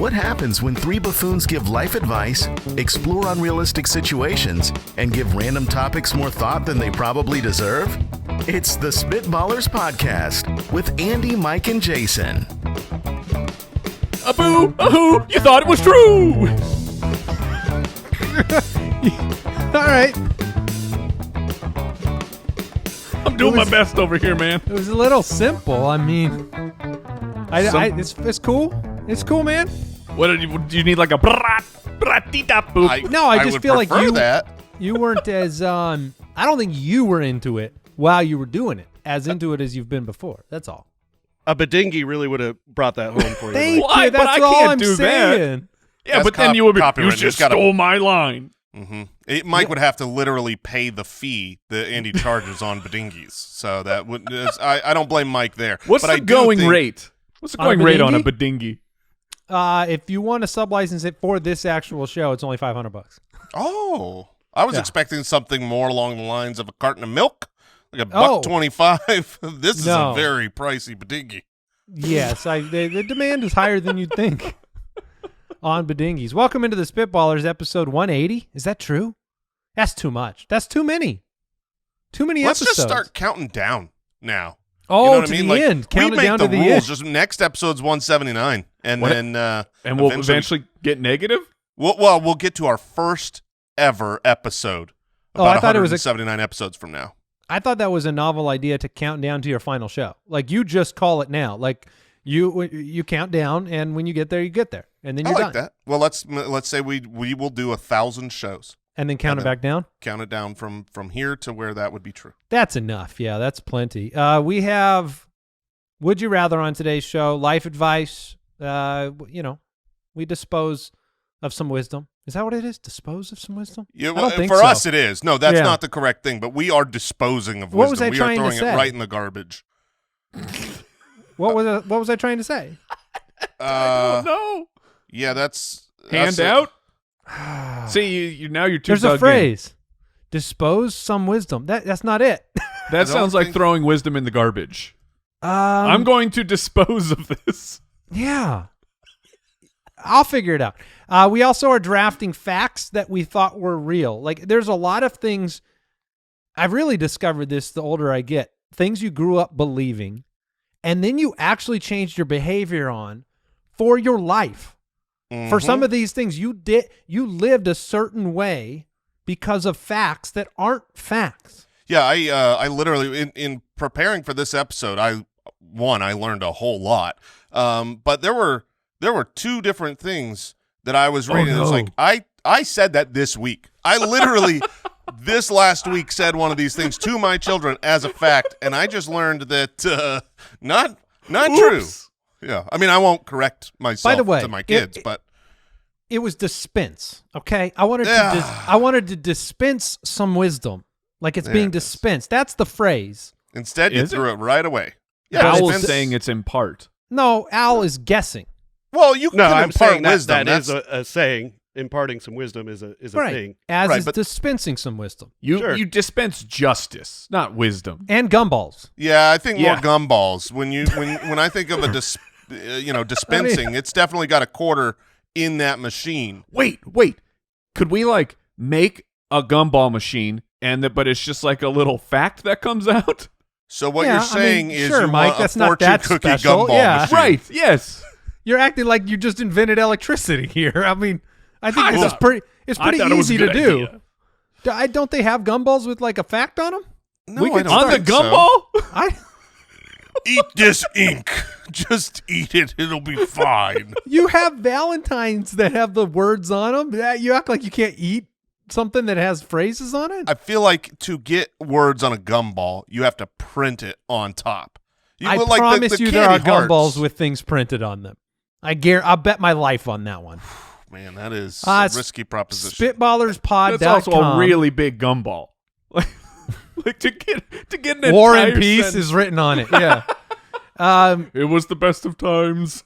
What happens when three buffoons give life advice, explore unrealistic situations, and give random topics more thought than they probably deserve? It's the Spitballers Podcast with Andy, Mike, and Jason. A boo, a hoo, you thought it was true. All right. I'm doing my best over here, man. It was a little simple. I mean, it's cool. It's cool, man. What do you need, like a bratita boop? No, I just feel like you weren't as I don't think you were into it while you were doing it, as into it as you've been before. That's all. A badingy really would have brought that home for you. Thank Well, you. That's but I all can't I'm do saying. that. Yeah, but then you would be, you just stole my line. Mm-hmm. Mike would have to literally pay the fee that Andy charges on badingis. So that would I don't blame Mike there. What's the going rate? What's the going rate on a badingi? If you want to sublicense it for this actual show, it's only $500. Oh, I was expecting something more along the lines of a carton of milk, like $1.25. This is a very pricey badingi. Yes, the demand is higher than you'd think on badingis. Welcome into the Spitballers, episode 180. Is that true? That's too much. That's too many. Too many Let's episodes. just start counting down now. Oh, you know what to I mean? the end. Count it down to the rules. end. Just next episode's 179, and we'll eventually get negative. We'll get to our first ever episode about I thought it was 179 episodes from now. I thought that was a novel idea to count down to your final show. Like, you just call it now. Like, you count down, and when you get there, you get there, and then you're I like done. that. Well, let's say we will do 1,000 shows. And then count it back down? Count it down from here to where that would be true. That's enough. Yeah, that's plenty. We have Would You Rather on today's show, life advice. We dispose of some wisdom. Is that what it is? Dispose of some wisdom? Yeah, I don't think for so. us it is. No, that's not the correct thing, but we are disposing of wisdom. Was I we trying are to throwing say? it right in the garbage. What was I trying to say? I don't know. Yeah, that's hand out. See, you're too. There's a phrase. Dispose some wisdom. That's not it. That sounds like throwing wisdom in the garbage. I'm going to dispose of this. Yeah. I'll figure it out. We also are drafting facts that we thought were real. Like, there's a lot of things. I've really discovered this the older I get. Things you grew up believing, and then you actually changed your behavior on for your life. Mm-hmm. For some of these things, you lived a certain way because of facts that aren't facts. Yeah, I literally in preparing for this episode, I learned a whole lot. But there were two different things that I was reading. It was like I said that this week. I literally this last week said one of these things to my children as a fact, and I just learned that not true. Yeah, I mean, I won't correct myself By the way, to my kids, but it was dispense. Okay, I wanted to dispense some wisdom, like it's being dispensed. That's the phrase. Instead, you threw it right away. Yeah, Al is saying it's impart. No, Al is guessing. Well, you can I'm impart saying wisdom. That is a saying. Imparting some wisdom is a thing. As is dispensing some wisdom. You dispense justice, not wisdom. And gumballs. Yeah, I think more gumballs. When I think of a dispensing, it's definitely got a quarter in that machine. Wait. Could we make a gumball machine but it's just like a little fact that comes out? So what you're saying is sure, you Mike, want that's a not fortune that cookie special. gumball machine. Right, yes. You're acting like you just invented electricity here. I mean, I think this is pretty easy to do. Don't they have gumballs with like a fact on them? No, I don't on the think gumball? Eat this ink. Just eat it. It'll be fine. You have Valentines that have the words on them. You act like you can't eat something that has phrases on it. I feel like to get words on a gumball, you have to print it on top. I promise you there are gumballs with things printed on them. I'll bet my life on that one. Man, that is a risky proposition. Spitballerspod.com. That's also a really big gumball. Like to get an War entire and Peace sentence. is written on it. Yeah. It was the best of times.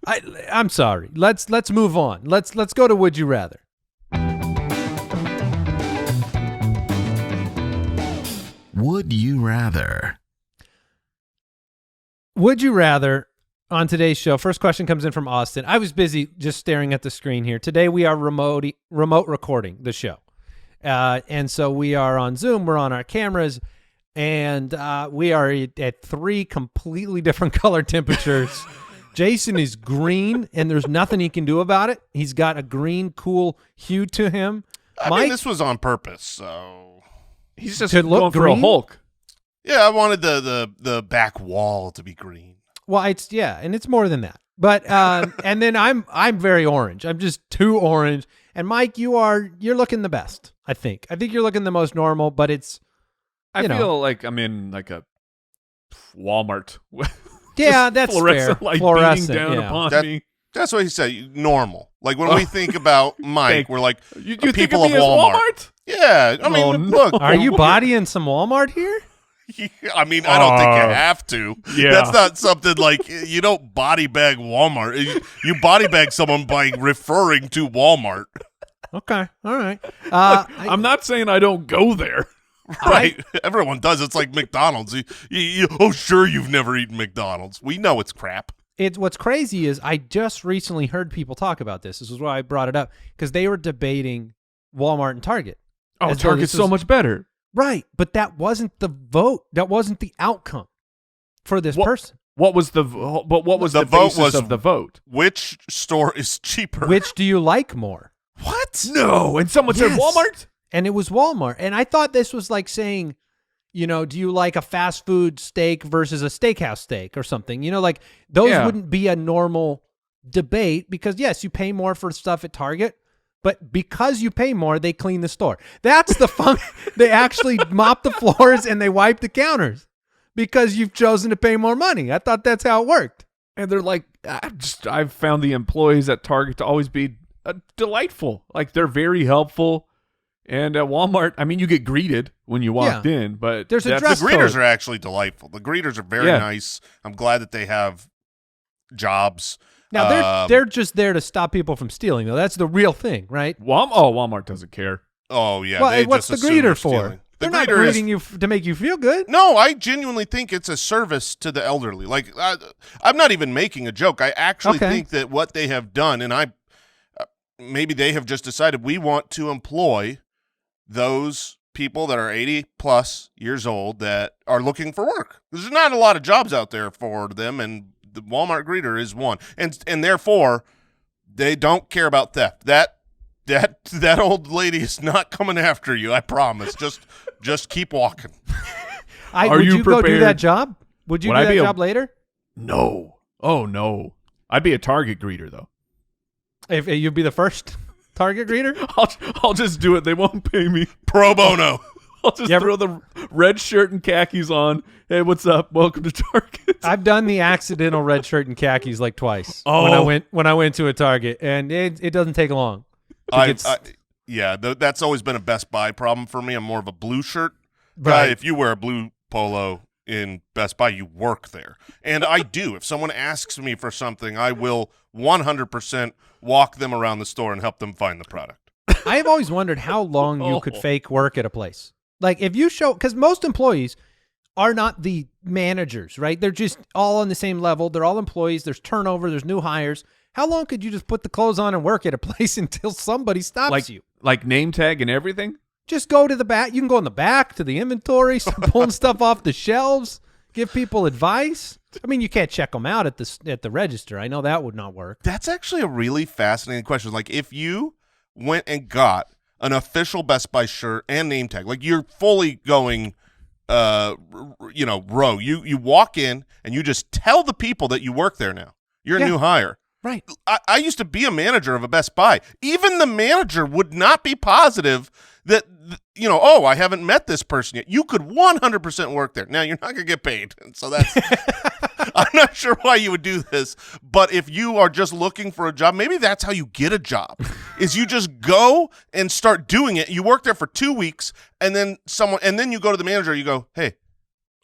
I'm sorry. Let's move on. Let's go to Would You Rather. Would you rather? Would you rather on today's show. First question comes in from Austin. I was busy just staring at the screen here. Today we are remote recording the show. And so we are on Zoom. We're on our cameras. And we are at 3 completely different color temperatures. Jason is green, and there's nothing he can do about it. He's got a green, cool hue to him. I mean, this was on purpose, so he's just to look going for green? a Hulk. yeah, I wanted the back wall to be green. Well, and it's more than that. But and then I'm very orange. I'm just too orange. And Mike, you're looking the best. I think you're looking the most normal. But it's I feel like I'm in like a Walmart. Yeah, that's fluorescent fair. light Fluorescent, beating down yeah. upon me. That's what he said. Normal. Like when we think about Mike, we're like You people think of of me as Walmart. Yeah, I mean, Oh, look. Are you bodying some Walmart here? I mean, I don't think you have to. Yeah. That's not something like you don't body bag Walmart. You body bag someone by referring to Walmart. Okay, all right. I'm not saying I don't go there. Right. Everyone does. It's like McDonald's. Oh, sure, you've never eaten McDonald's. We know it's crap. What's crazy is I just recently heard people talk about this. This is why I brought it up, because they were debating Walmart and Target. Oh, As though Target's this so was- much better. Right, but that wasn't the vote. That wasn't the outcome for this person. What was the The vote basis was- of the vote? Which store is cheaper? Which do you like more? What? No, and someone said Yes. Walmart. And it was Walmart. And I thought this was like saying, do you like a fast food steak versus a steakhouse steak or something? Like those Yeah. wouldn't be a normal debate because, yes, you pay more for stuff at Target, but because you pay more, they clean the store. That's the fun. They actually mop the floors and they wipe the counters because you've chosen to pay more money. I thought that's how it worked. And they're like, I've found the employees at Target to always be delightful. Like they're very helpful. And at Walmart, I mean, you get greeted when you walked in, but There's a that's- dress The greeters code. are actually delightful. The greeters are very Yeah. nice. I'm glad that they have jobs. Now they're just there to stop people from stealing, though. That's the real thing, right? Walmart doesn't care. Oh yeah. Well, they what's just the assume greeter they're for? stealing. The They're not greeter is- greeting you to make you feel good. No, I genuinely think it's a service to the elderly. Like, I'm not even making a joke. I actually Okay. think that what they have done, and maybe they have just decided we want to employ those people that are 80 plus years old that are looking for work. There's not a lot of jobs out there for them, and the Walmart greeter is one. And therefore, they don't care about theft. That old lady is not coming after you. I promise. Just keep walking. Are Would you you go do prepared? that job? Would you Would do I that be a- job later? No. Oh, no. I'd be a Target greeter, though. If you'd be the first Target greeter? I'll just do it. They won't pay me. Pro bono. I'll just throw the red shirt and khakis on. Hey, what's up? Welcome to Target. I've done the accidental red shirt and khakis like twice Oh. when I went to a Target, and it doesn't take long. That's always been a Best Buy problem for me. I'm more of a blue shirt guy. Right. If you wear a blue polo in Best Buy, you work there. And I do. If someone asks me for something, I will 100% walk them around the store and help them find the product. I have always wondered how long you could fake work at a place. Like if you show, because most employees are not the managers, right? They're just all on the same level. They're all employees. There's turnover. There's new hires. How long could you just put the clothes on and work at a place until somebody stops you? Like name tag and everything? Just go to the back. You can go in the back to the inventory, start pulling stuff off the shelves, give people advice. I mean, you can't check them out at the register. I know that would not work. That's actually a really fascinating question. Like if you went and got an official Best Buy shirt and name tag, like you're fully going row. You walk in and you just tell the people that you work there now. You're a new hire. Right. I used to be a manager of a Best Buy. Even the manager would not be positive that, I haven't met this person yet. You could 100% work there. Now, you're not going to get paid. So that's – I'm not sure why you would do this. But if you are just looking for a job, maybe that's how you get a job is you just go and start doing it. You work there for 2 weeks and then you go to the manager. You go, hey,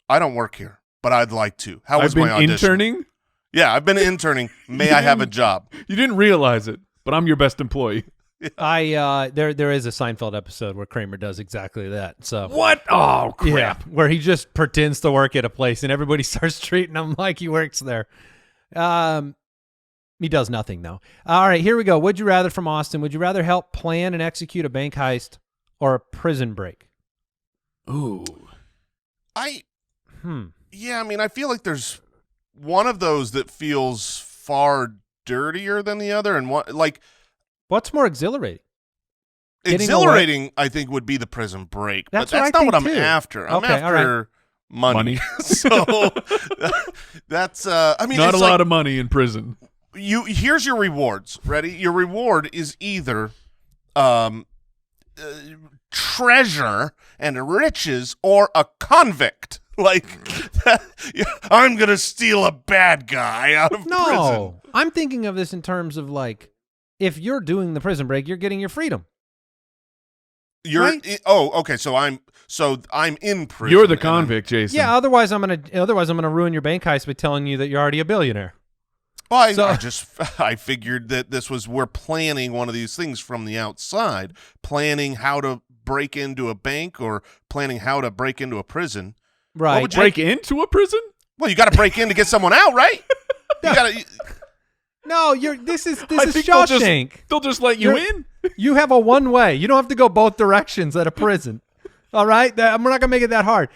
I don't work here, but I'd like to. How was my audition? Interning? Yeah, I've been interning. May I have a job? You didn't realize it, but I'm your best employee. There is a Seinfeld episode where Kramer does exactly that. So What? Oh, crap. yeah, where he just pretends to work at a place and everybody starts treating him like he works there. He does nothing, though. All right, here we go. Would you rather from Austin? Would you rather help plan and execute a bank heist or a prison break? Ooh. Yeah, I mean, I feel like there's one of those that feels far dirtier than the other, and what's more exhilarating? Exhilarating, I think, would be the prison break. That's but that's what I not what think, I'm too. after. I'm Okay, all right. after money. So that's I mean, not it's a lot of money in prison. Here's your rewards. Ready? Your reward is either treasure and riches or a convict. Like, I'm going to steal a bad guy out of prison. No, I'm thinking of this in terms of like, if you're doing the prison break, you're getting your freedom. Right? Okay. So I'm in prison. You're the convict, Jason. Yeah. Otherwise, I'm gonna ruin your bank heist by telling you that you're already a billionaire. Well, I figured that we're planning one of these things from the outside, planning how to break into a bank or planning how to break into a prison. Right. Break into a prison? Well, you got to break in to get someone out, right? You got to. No, this is I think Shawshank. They'll just let you in. You have a one way. You don't have to go both directions at a prison. All right? We're not going to make it that hard.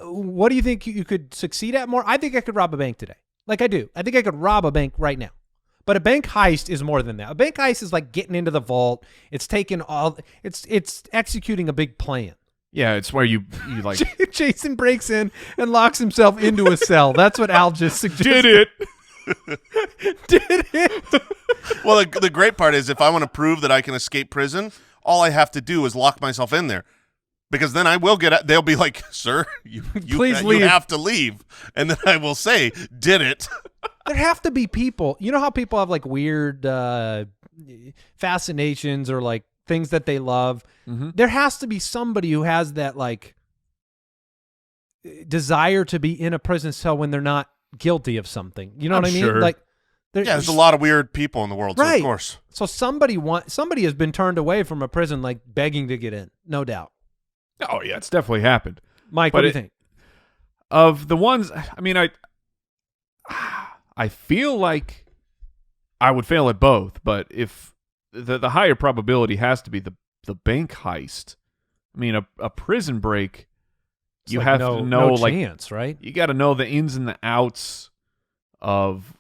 What do you think you could succeed at more? I think I could rob a bank today. Like I do. I think I could rob a bank right now. But a bank heist is more than that. A bank heist is like getting into the vault. It's executing a big plan. Yeah, it's where you like Jason breaks in and locks himself into a cell. That's what Al just suggested. did it. Did it? Well, the great part is if I want to prove that I can escape prison, all I have to do is lock myself in there. Because then I will get out. They'll be like, sir, you Please leave. You have to leave. And then I will say, did it. There have to be people. You know how people have like weird fascinations or like things that they love? Mm-hmm. There has to be somebody who has that like desire to be in a prison cell when they're not guilty of something. You know what I mean? Sure. Like, there's a lot of weird people in the world, right. So of course. So somebody has been turned away from a prison like begging to get in, no doubt. Oh yeah, it's definitely happened. Mike, what do you think? Of the ones, I mean, I feel like I would fail at both, but if the higher probability has to be the bank heist. I mean, a prison break, It's you like have to know, no like, chance, right? You got to know the ins and the outs of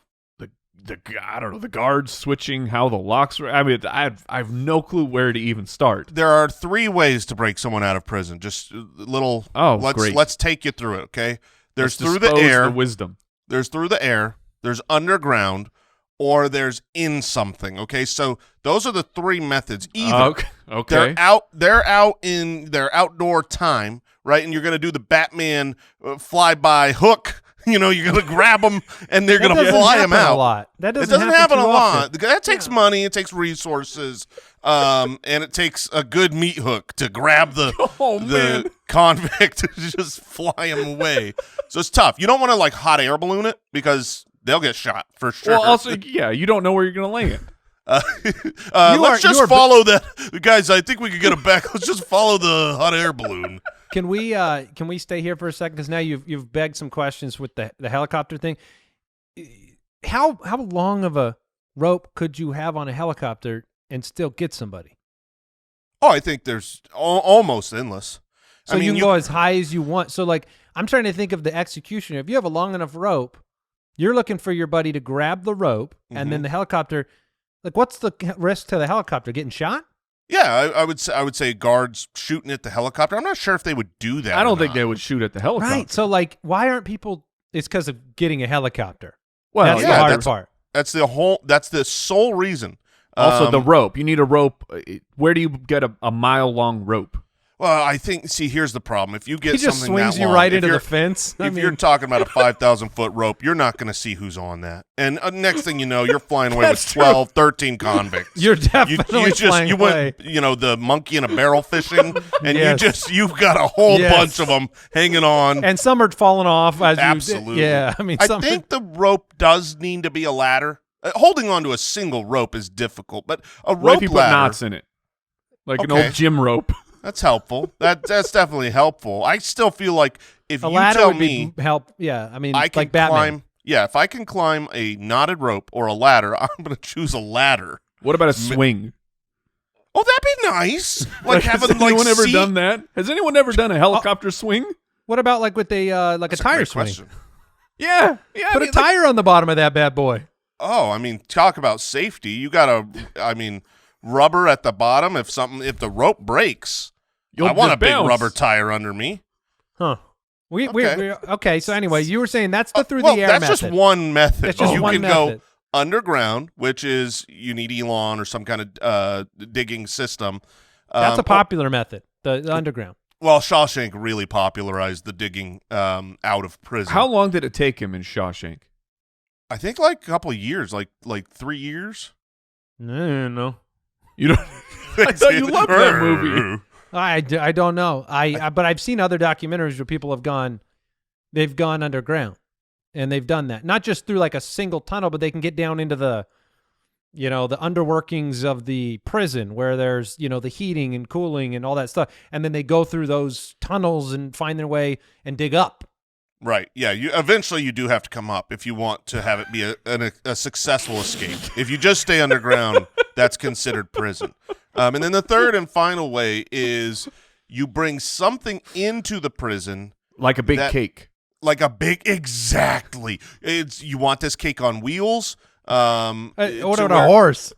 the guards switching, how the locks were. I mean, I have no clue where to even start. There are 3 ways to break someone out of prison. Just little. Great. Let's take you through it. Okay. There's Let's through the air. The wisdom. There's through the air. There's underground, or there's in something. Okay. So those are the 3 methods. Either okay. They're out in their outdoor time, right? And you're gonna do the Batman fly-by hook. You know, you're going to grab them, and they're going to fly them out. A lot. That doesn't happen a lot. That takes Yeah. money. It takes resources, and it takes a good meat hook to grab the convict to just fly him away. So it's tough. You don't want to like hot air balloon it because they'll get shot for sure. Well, also, yeah, you don't know where you're going to land. Let's just follow that, guys. I think we could get it back. Let's just follow the hot air balloon. Can we stay here for a second? Because now you've begged some questions with the helicopter thing. How long of a rope could you have on a helicopter and still get somebody? Oh, I think there's almost endless. So you can go as high as you want. So like, I'm trying to think of the execution. If you have a long enough rope, you're looking for your buddy to grab the rope, and then the helicopter. Like, what's the risk to the helicopter? Getting shot? Yeah, I would say guards shooting at the helicopter. I'm not sure if they would do that. I don't think they would shoot at the helicopter. Right. So, like, why aren't people? It's because of getting a helicopter. Well, that's the hard part. That's the sole reason. Also, the rope. You need a rope. Where do you get a mile-long rope? Well, I think. See, here's the problem. If you get he just something swings that you long, right into the fence. If you're talking about a 5,000-foot rope, you're not going to see who's on that. And next thing you know, you're flying away with 12, 13 convicts. You're definitely flying away. You went, the monkey in a barrel fishing, and you've got a whole bunch of them hanging on, and some are falling off. Absolutely. Yeah, I mean, I think the rope does need to be a ladder. Holding onto a single rope is difficult, but a rope what if you put ladder, knots in it, like an old gym rope? That's helpful. That's definitely helpful. I still feel like if a you ladder tell would me help, yeah. I mean, I can like Batman. yeah, if I can climb a knotted rope or a ladder, I'm going to choose a ladder. What about a swing? Oh, that'd be nice. Like has having anyone like ever seat- done that? Has anyone ever done a helicopter swing? What about like with a like That's a tire great swing? question. Yeah. Put a tire on the bottom of that bad boy. Oh, I mean, talk about safety. You got rubber at the bottom. If the rope breaks, I want a big rubber tire under me. Huh. Okay. Okay, so anyway, you were saying that's the through the air that's method. just one method. That's just you one can method. go underground, which is you need Elon or some kind of digging system. That's a popular method, the underground. Well, Shawshank really popularized the digging out of prison. How long did it take him in Shawshank? I think like a couple of years, like 3 years. No. You don't. I thought you loved that movie. I don't know. But I've seen other documentaries where people they've gone underground, and they've done that. Not just through like a single tunnel, but they can get down into the underworkings of the prison where there's, the heating and cooling and all that stuff. And then they go through those tunnels and find their way and dig up. Right. Yeah. Eventually you do have to come up if you want to have it be a successful escape. If you just stay underground, that's considered prison. And then the third and final way is you bring something into the prison. Like a big cake. Exactly. You want this cake on wheels. What about a horse?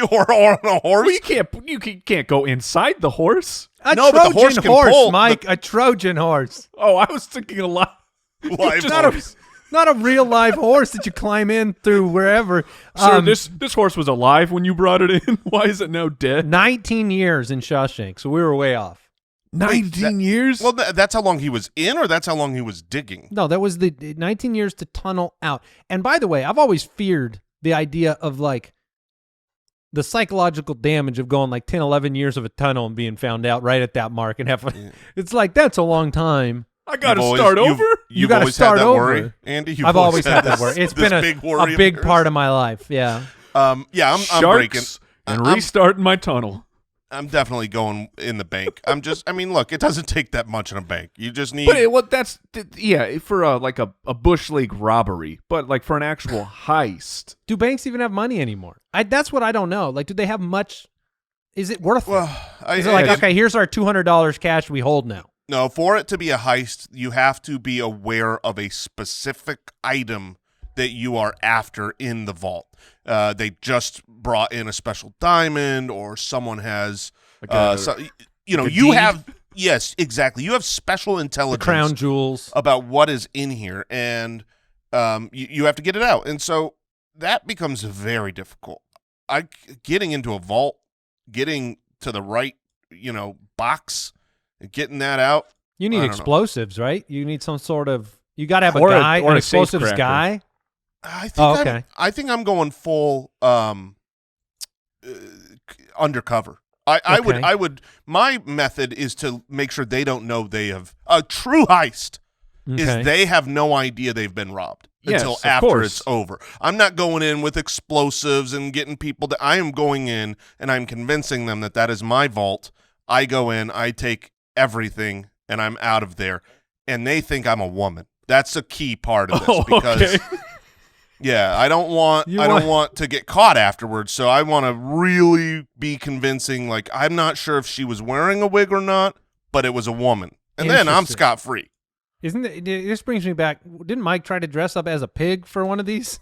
or on a horse? Well, you can't go inside the horse. A No, but the horse Trojan can horse, pull. Mike. A Trojan horse. Oh, I was thinking a lot. Live horse. Not a real live horse that you climb in through wherever. Sir, this horse was alive when you brought it in. Why is it now dead? 19 years in Shawshank, so we were way off. 19 years? Well, that's how long he was in, or that's how long he was digging? No, that was the 19 years to tunnel out. And by the way, I've always feared the idea of like the psychological damage of going like 10, 11 years of a tunnel and being found out right at that mark. And it's like, that's a long time. I got to start over? You got to start over. Worry, Andy? I've always had that worry. It's been a big part of my life. Yeah. I'm breaking. And restarting my tunnel. I'm definitely going in the bank. Look, it doesn't take that much in a bank. You just need. But for like a bush league robbery, but like for an actual heist. Do banks even have money anymore? That's what I don't know. Like, do they have much? Is it worth it? Is it like, okay, here's our $200 cash we hold now? No, for it to be a heist, you have to be aware of a specific item that you are after in the vault. They just brought in a special diamond, or someone has, you have, yes, exactly. You have special intelligence, the crown jewels, about what is in here, and you have to get it out. And so that becomes very difficult. Getting into a vault, getting to the right, box, getting that out. You need explosives, right? You need some sort of. You got to have an explosives guy. I think I'm going full undercover. I would. My method is to make sure they don't know they have a true heist. Okay. Is they have no idea they've been robbed until Yes, after it's over. I'm not going in with explosives and getting people. I am going in and I'm convincing them that is my vault. I go in, I take everything, and I'm out of there. And they think I'm a woman. That's a key part of this because. Yeah, I don't want to get caught afterwards, so I want to really be convincing. Like, I'm not sure if she was wearing a wig or not, but it was a woman, and then I'm scot-free. This brings me back. Didn't Mike try to dress up as a pig for one of these?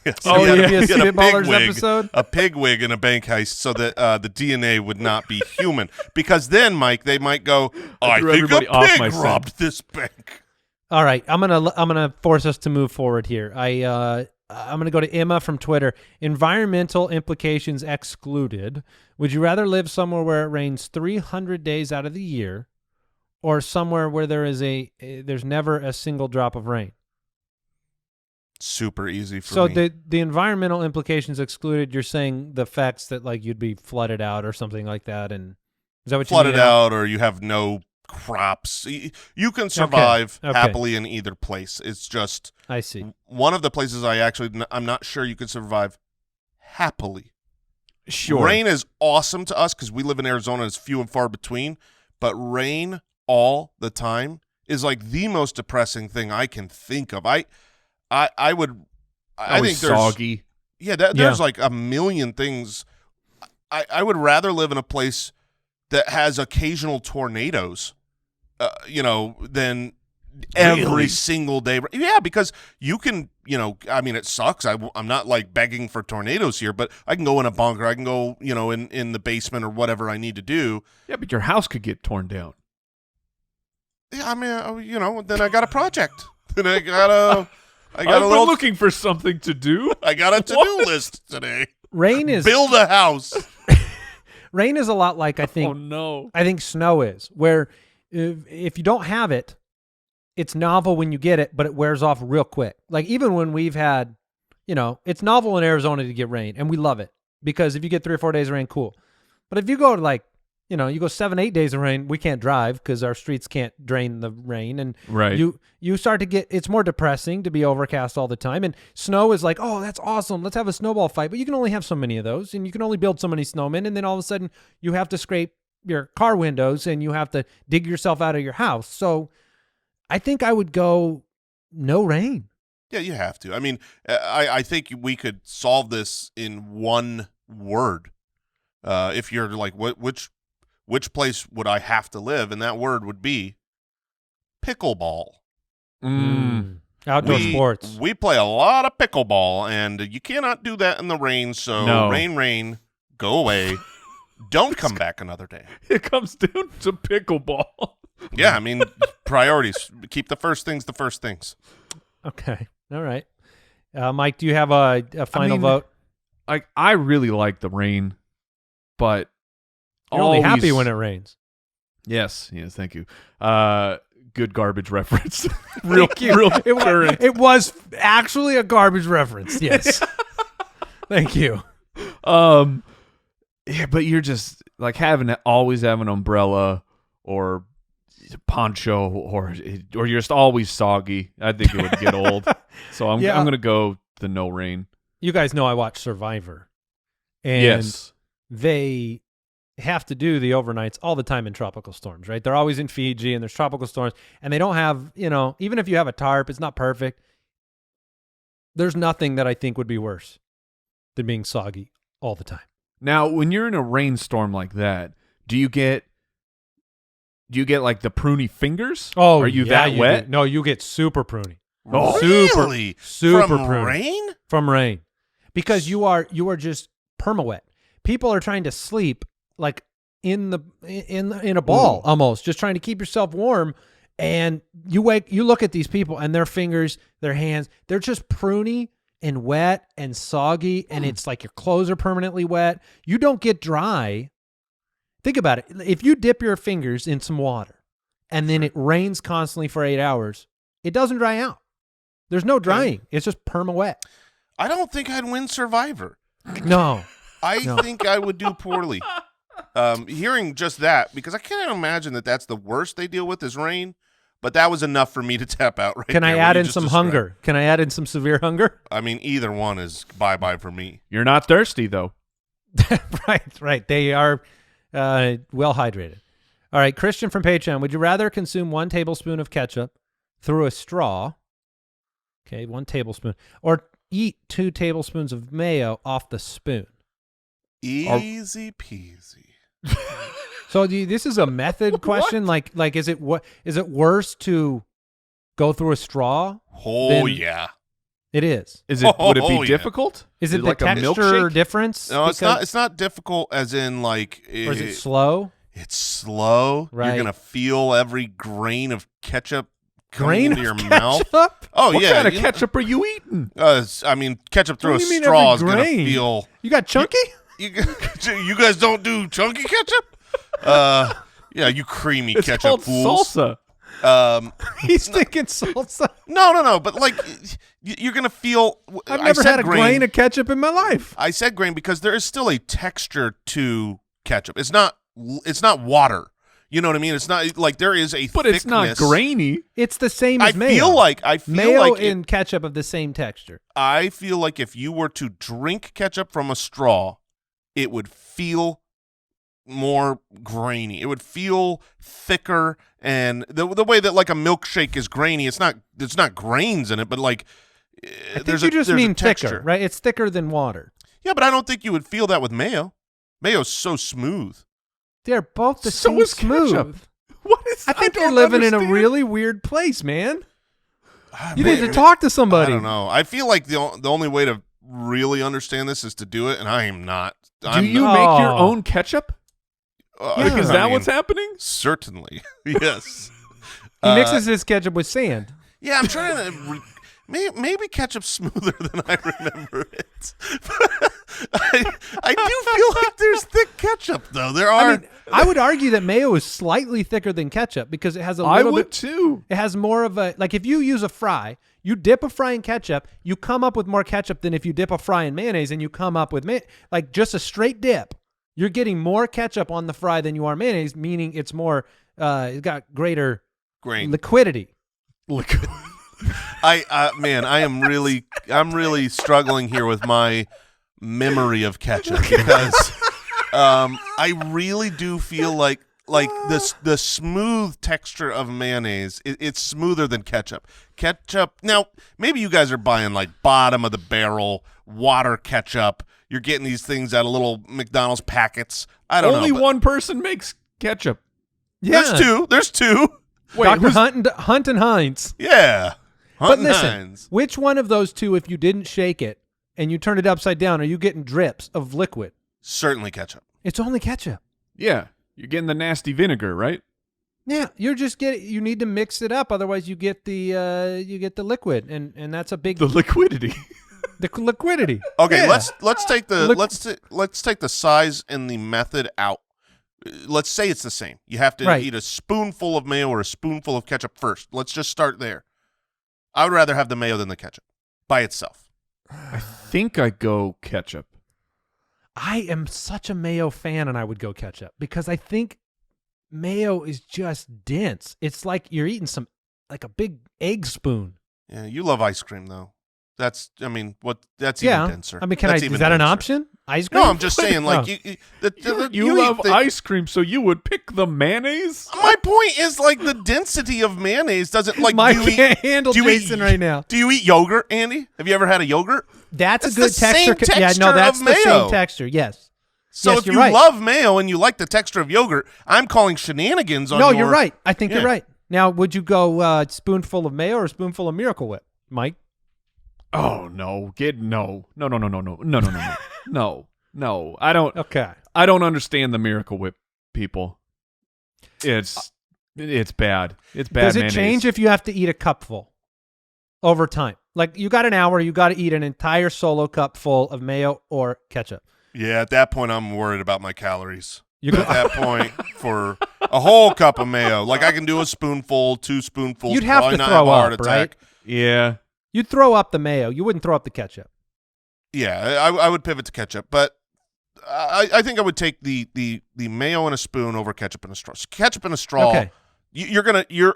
Yes. Oh, yeah. He had Spitballers episode? A pig wig in a bank heist so that the DNA would not be human. Because then, Mike, they might go, I think a pig robbed this bank. All right, I'm gonna force us to move forward here. I'm gonna go to Emma from Twitter. Environmental implications excluded. Would you rather live somewhere where it rains 300 days out of the year, or somewhere where there's never a single drop of rain? Super easy for me. So the environmental implications excluded. You're saying the facts that like you'd be flooded out or something like that, and is that what you mean? Flooded out, or you have no crops. You can survive happily in either place. It's just I see. One of the places I'm not sure you could survive happily. Sure. Rain is awesome to us because we live in Arizona and it's few and far between, but rain all the time is like the most depressing thing I can think of. I would. I Always think there's soggy. there's like a million things. I would rather live in a place that has occasional tornadoes, than every single day. Yeah, because you can, I mean, it sucks. I'm not like begging for tornadoes here, but I can go in a bunker. I can go, in the basement or whatever I need to do. Yeah, but your house could get torn down. Yeah, I mean, then I got a project. Then I got I've been looking for something to do. I got a to-do list today. Rain is Build a house. Rain is a lot like I think. Oh no! I think snow is, where if you don't have it, it's novel when you get it, but it wears off real quick. Like even when we've had, it's novel in Arizona to get rain, and we love it because if you get 3 or 4 days of rain, cool. But if you go to you go 7-8 days of rain, we can't drive because our streets can't drain the rain, and right. You start to get, it's more depressing to be overcast all the time. And snow is like, oh, that's awesome, let's have a snowball fight, but you can only have so many of those, and you can only build so many snowmen, and then all of a sudden you have to scrape your car windows and you have to dig yourself out of your house. So I think I would go no rain. Yeah, you have to. I mean, I think we could solve this in one word. If you're like, which place would I have to live? And that word would be pickleball. Outdoor sports. We play a lot of pickleball, and you cannot do that in the rain. So No. rain, go away. Don't come back another day. It comes down to pickleball. Yeah, I mean, priorities. Keep the first things the first things. Okay. All right. Mike, do you have a final vote? I really like the rain, but You're only happy when it rains. Yes, thank you. Good garbage reference. real current. It was actually a garbage reference. Yes. Thank you. Yeah, but you're just like always have an umbrella or poncho or you're just always soggy. I think it would get old. So I'm gonna go the no rain. You guys know I watch Survivor, and yes, they have to do the overnights all the time in tropical storms, right? They're always in Fiji and there's tropical storms, and they don't have, even if you have a tarp, it's not perfect. There's nothing that I think would be worse than being soggy all the time. Now, when you're in a rainstorm like that, do you get like the pruny fingers? Oh, are you yeah, that wet? No, you get super pruny. Oh, really? Super From pruny. rain? From rain. Because you are just perma wet. People are trying to sleep like in a ball almost, just trying to keep yourself warm, and you look at these people and their fingers, their hands, they're just pruny and wet and soggy, and it's like your clothes are permanently wet. You don't get dry. Think about it. If you dip your fingers in some water and then it rains constantly for 8 hours, it doesn't dry out. There's no drying. It's just perma wet. I don't think I'd win Survivor. No. I think I would do poorly. Hearing just that, because I can't imagine that that's the worst they deal with is rain, but that was enough for me to tap out right Can there. I add in some hunger? Can I add in some severe hunger? I mean, either one is bye-bye for me. You're not thirsty, though. Right. They are well hydrated. All right, Christian from Patreon, would you rather consume 1 tablespoon of ketchup through a straw, 1 tablespoon, or eat 2 tablespoons of mayo off the spoon? Easy peasy. So this is a method question. Like is it worse to go through a straw? Oh yeah, it is. Would it be yeah. difficult? Is it the like a texture milkshake? difference? No, it's not. It's not difficult as in like. Or is it slow? It's slow. Right. You're gonna feel every grain of ketchup coming into your mouth. Oh What yeah. kind of ketchup are you eating? I mean, ketchup through What a do you mean straw every is gonna grain? feel. You got chunky? You guys don't do chunky ketchup? Yeah, you creamy It's ketchup called fools. salsa. He's thinking salsa. No. But like, you're gonna feel. I've never had a grain of ketchup in my life. I said grain because there is still a texture to ketchup. It's not water. You know what I mean? It's not like there is a. But thickness. it's not grainy. It's the same as mayo. I feel mayo like and ketchup of the same texture. I feel like if you were to drink ketchup from a straw, it would feel more grainy. It would feel thicker, and the way that like a milkshake is grainy, it's not grains in it, but like I think you just mean thicker, right? It's thicker than water. Yeah, but I don't think you would feel that with mayo. Mayo's so smooth. They're both the So same is smooth. ketchup. What is? I think don't you're living in a understand. really weird place, man. You Man, need to talk to somebody. I don't know. I feel like the only way to really understand this is to do it, and I am not. Do you make your own ketchup? Like, is that what's happening? Certainly, yes. He mixes his ketchup with sand. Yeah, I'm trying to. Maybe ketchup's smoother than I remember it. I do feel like there's thick ketchup, though. There are. I would argue that mayo is slightly thicker than ketchup because it has a little bit too. It has more of a, like if you use a fry, you dip a fry in ketchup, you come up with more ketchup than if you dip a fry in mayonnaise and you come up with like just a straight dip. You're getting more ketchup on the fry than you are mayonnaise, meaning it's more, it's got greater Grain. liquidity. I'm really struggling here with my memory of ketchup because I really do feel like the smooth texture of mayonnaise, it's smoother than ketchup. Ketchup, now maybe you guys are buying like bottom of the barrel water ketchup. You're getting these things out of little McDonald's packets. I don't know. Only one person makes ketchup. Yeah. There's two. Wait, Dr. Hunt and Heinz. Yeah. But Hunt and listen, Heinz. which one of those two, if you didn't shake it and you turned it upside down, are you getting drips of liquid? Certainly ketchup. It's only ketchup. Yeah, you're getting the nasty vinegar, right? Yeah, you need to mix it up, otherwise you get the liquid, and that's a big The liquidity. the liquidity. Okay, Yeah. let's take the let's take the size and the method out. Let's say it's the same. You have to Right. eat a spoonful of mayo or a spoonful of ketchup first. Let's just start there. I would rather have the mayo than the ketchup by itself. I think I go ketchup. I am such a mayo fan, and I would go ketchup because I think mayo is just dense. It's like you're eating like a big egg spoon. Yeah, you love ice cream though. That's even Yeah, denser. I mean, That's is even that an denser. option? Ice cream? No, I'm just saying, like Oh. You eat love ice cream, so you would pick the mayonnaise? My point is, like, the density of mayonnaise doesn't like. Mike do you can't eat, handle do you eat- Jason right now. Do you eat yogurt, Andy? Have you ever had a yogurt? That's a It's good the same texture. Yeah, no, texture that's of the same mayo. texture. Yes. So Yes, if you're you right. love mayo and you like the texture of yogurt, I'm calling shenanigans on No, your- you're right. I think Yeah. you're right. Now, would you go spoonful of mayo or spoonful of Miracle Whip, Mike? Oh no! No. I don't. Okay. I don't understand the Miracle Whip, people. It's bad. It's bad. Does it mayonnaise. change if you have to eat a cupful over time? Like you got an hour, you got to eat an entire solo cup full of mayo or ketchup. Yeah, at that point, I'm worried about my calories. You go, At that point, for a whole cup of mayo, like I can do a spoonful, 2 spoonfuls. You'd have probably to not throw have a heart up, attack. right? Yeah. You'd throw up the mayo. You wouldn't throw up the ketchup. Yeah, I would pivot to ketchup, but I think I would take the mayo in a spoon over ketchup in a straw. Ketchup in a straw. Okay.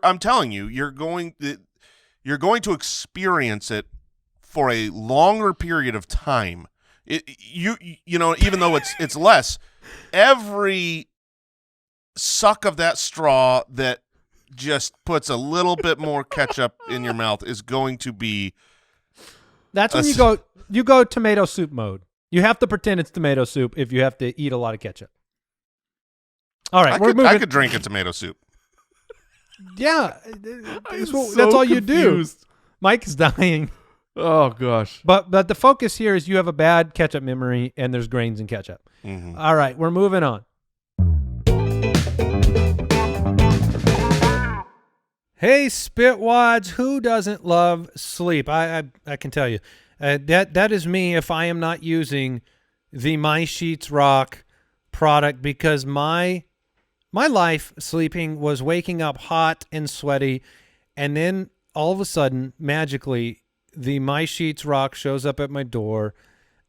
I'm telling you, you're going to experience it for a longer period of time. Even though it's less, every suck of that straw that just puts a little bit more ketchup in your mouth is going to be. That's when you go tomato soup mode. You have to pretend it's tomato soup if you have to eat a lot of ketchup. All right, we're moving. I could drink a tomato soup. Yeah, I'm that's all you confused. do. Mike's dying. Oh gosh. But the focus here is you have a bad ketchup memory and there's grains in ketchup. Mm-hmm. All right, we're moving on. Hey, Spitwads, who doesn't love sleep? I can tell you. That is me if I am not using the My Sheets Rock product because my life sleeping was waking up hot and sweaty, and then all of a sudden, magically, the My Sheets Rock shows up at my door,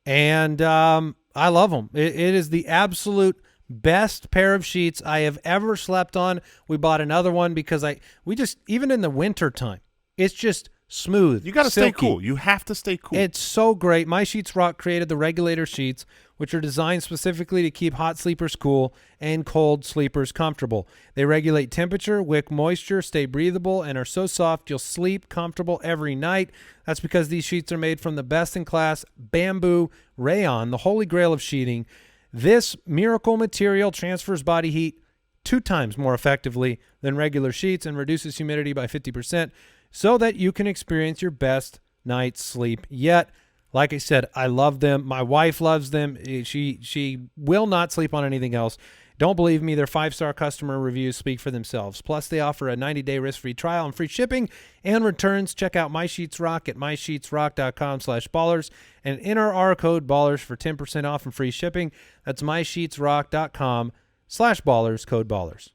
and I love them. It is the absolute best pair of sheets I have ever slept on. We bought another one because we just, even in the winter time, it's just smooth. You got to stay silky. cool. You have to stay cool. It's so great. My Sheets Rock created the regulator sheets, which are designed specifically to keep hot sleepers cool and cold sleepers comfortable. They regulate temperature, wick moisture, stay breathable, and are so soft you'll sleep comfortable every night. That's because these sheets are made from the best-in-class bamboo rayon, the holy grail of sheeting. This miracle material transfers body heat 2 times more effectively than regular sheets and reduces humidity by 50%. So that you can experience your best night's sleep yet. Like I said, I love them. My wife loves them. She will not sleep on anything else. Don't believe me, their 5-star customer reviews speak for themselves. Plus, they offer a 90-day risk-free trial and free shipping and returns. Check out My Sheets Rock at mysheetsrock.com/ballers and enter our code BALLERS for 10% off and free shipping. That's mysheetsrock.com/ballers, code BALLERS.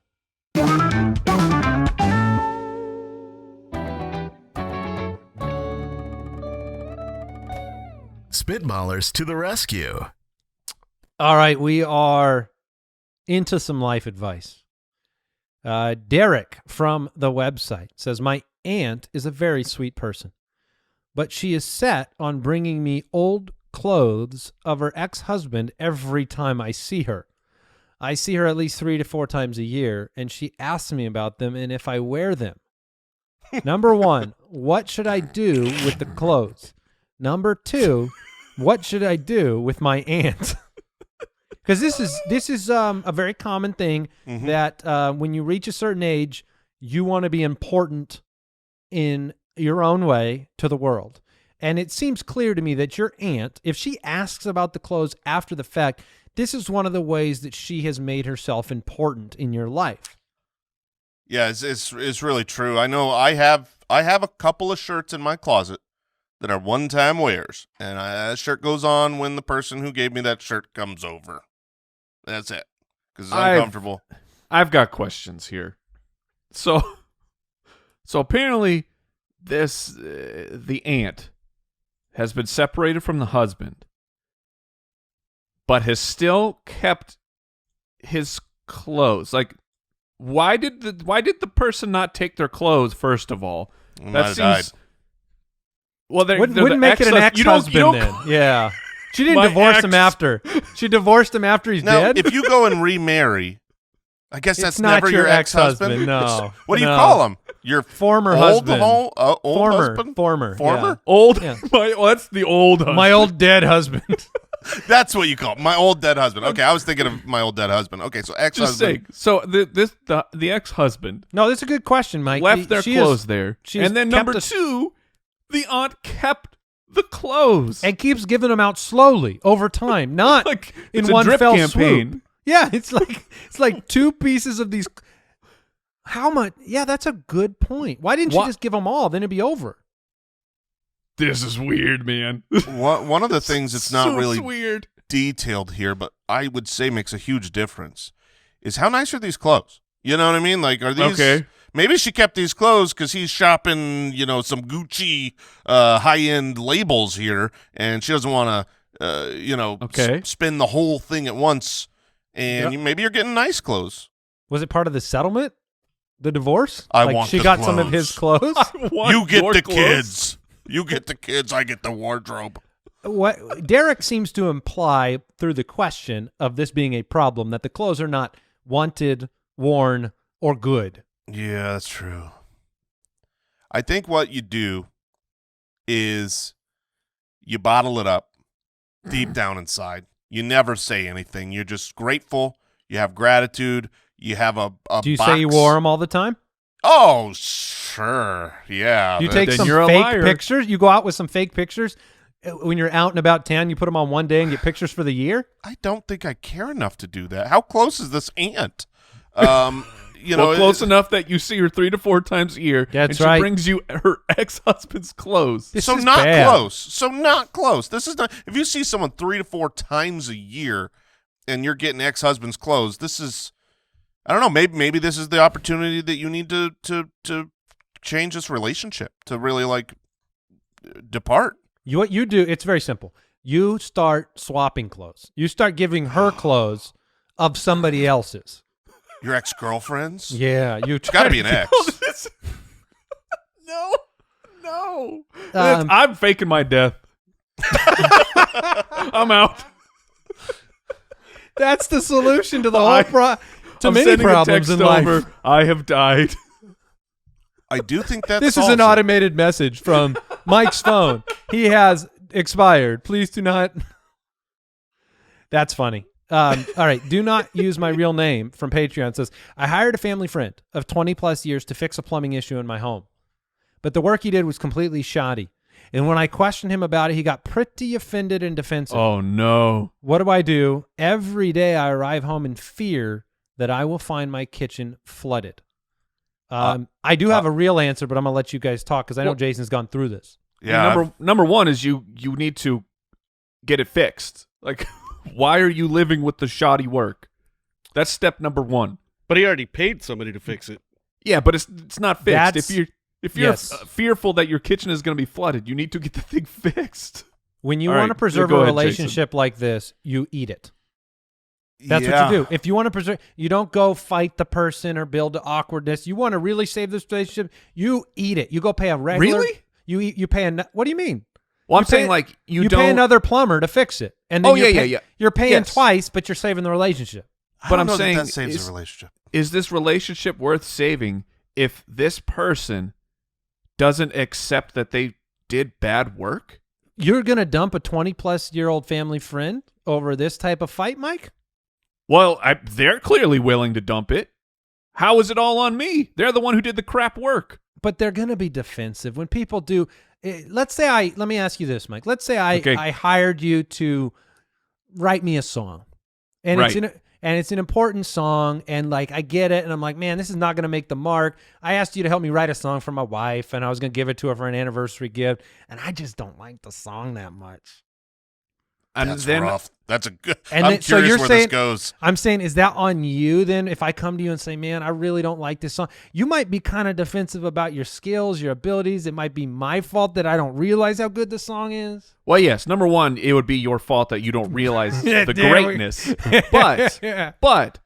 Spitballers to the rescue. All right, we are into some life advice. Derek from the website says, my aunt is a very sweet person, but she is set on bringing me old clothes of her ex-husband every time I see her. I see her at least 3 to 4 times a year, and she asks me about them and if I wear them. Number 1, what should I do with the clothes? Number 2, what should I do with my aunt? Because this is a very common thing that when you reach a certain age, you want to be important in your own way to the world. And it seems clear to me that your aunt, if she asks about the clothes after the fact, this is one of the ways that she has made herself important in your life. Yeah, it's really true. I know I have a couple of shirts in my closet that are one-time wears, and that shirt goes on when the person who gave me that shirt comes over. That's it, because it's uncomfortable. I've got questions here. So apparently, the aunt has been separated from the husband, but has still kept his clothes. Like, why did the person not take their clothes first of all? That seems. Died. Well, wouldn't make it an ex-husband then. Yeah. She didn't divorce him after. She divorced him after he's dead? If you go and remarry, I guess that's not never your ex-husband. No. What do you call him? Your former old husband. Old husband? Former. Yeah. Old? Yeah. That's the old husband. My old dead husband. That's what you call it. My old dead husband. Okay, I was thinking of my old dead husband. Okay, so ex-husband. Just saying. So the ex-husband. No, that's a good question, Mike. Left their clothes there. And then number 2, the aunt kept the clothes and keeps giving them out slowly over time, not like in one fell campaign. Swoop. Yeah, it's like 2 pieces of these. How much? Yeah, that's a good point. Why didn't she just give them all? Then it'd be over. This is weird, man. One of the things that's not really weird. Detailed here, but I would say makes a huge difference, is how nice are these clothes? You know what I mean? Like, are these okay? Maybe she kept these clothes because he's shopping, some Gucci high-end labels here, and she doesn't want to, spend the whole thing at once. And maybe you're getting nice clothes. Was it part of the settlement? The divorce? I want she the got clothes. some of his clothes? You get the kids. You get the kids. I get the wardrobe. What Derek seems to imply through the question of this being a problem that the clothes are not wanted, worn, or good. Yeah, that's true. I think what you do is you bottle it up deep down inside. You never say anything. You're just grateful. You have gratitude. You have a Do you box. say you wore them all the time? Oh, sure. Yeah. You take some fake pictures? You go out with some fake pictures? When you're out and about town, you put them on one day and get pictures for the year? I don't think I care enough to do that. How close is this aunt? Close enough that you see her 3 to 4 times a year. That's and right. She brings you her ex-husband's clothes. So not close. This is not. If you see someone 3 to 4 times a year, and you're getting ex-husband's clothes, this is. I don't know. Maybe this is the opportunity that you need to change this relationship to really depart. What you do, it's very simple. You start swapping clothes. You start giving her clothes of somebody else's. Your ex-girlfriends? Yeah, It's got to be an ex. No. no. I'm faking my death. I'm out. That's the solution to the whole to I'm many sending problems a in text life. over, I have died. I do think that This is an automated message from Mike's phone. He has expired. Please do not. That's funny. All right. Do not use my real name from Patreon. It says, I hired a family friend of 20 plus years to fix a plumbing issue in my home, but the work he did was completely shoddy. And when I questioned him about it, he got pretty offended and defensive. Oh, no. What do? Every day I arrive home in fear that I will find my kitchen flooded. I do have a real answer, but I'm going to let you guys talk because I know Jason's gone through this. Yeah. Number one is you need to get it fixed. Like, why are you living with the shoddy work? That's step number one. But he already paid somebody to fix it. Yeah, but it's not fixed. If you're yes. fearful that your kitchen is going to be flooded, you need to get the thing fixed. When you All want right, to preserve go a ahead, relationship like this, you eat it. That's what you do. If you want to preserve, you don't go fight the person or build the awkwardness. You want to really save this relationship, you eat it. You go pay a regular. Really? You pay what do you mean? Well, I'm You saying pay- like you pay don't. another plumber to fix it, and then yeah. You're paying Yes. twice, but you're saving the relationship. I But don't I'm know saying that saves is- a relationship. Is this relationship worth saving if this person doesn't accept that they did bad work? You're gonna dump a 20-plus-year-old family friend over this type of fight, Mike? Well, they're clearly willing to dump it. How is it all on me? They're the one who did the crap work. But they're going to be defensive when people do. Let me ask you this, Mike. Let's say I hired you to write me a song, and Right. it's an important song, and like I get it, and I'm like, man, this is not going to make the mark. I asked you to help me write a song for my wife, and I was going to give it to her for an anniversary gift, and I just don't like the song that much. And That's then rough. That's a good. And I'm then- so curious you're where saying- this goes. I'm saying, is that on you then? If I come to you and say, man, I really don't like this song, you might be kind of defensive about your skills, your abilities. It might be my fault that I don't realize how good the song is. Well, yes. Number one, it would be your fault that you don't realize the Damn it. greatness. But Yeah. but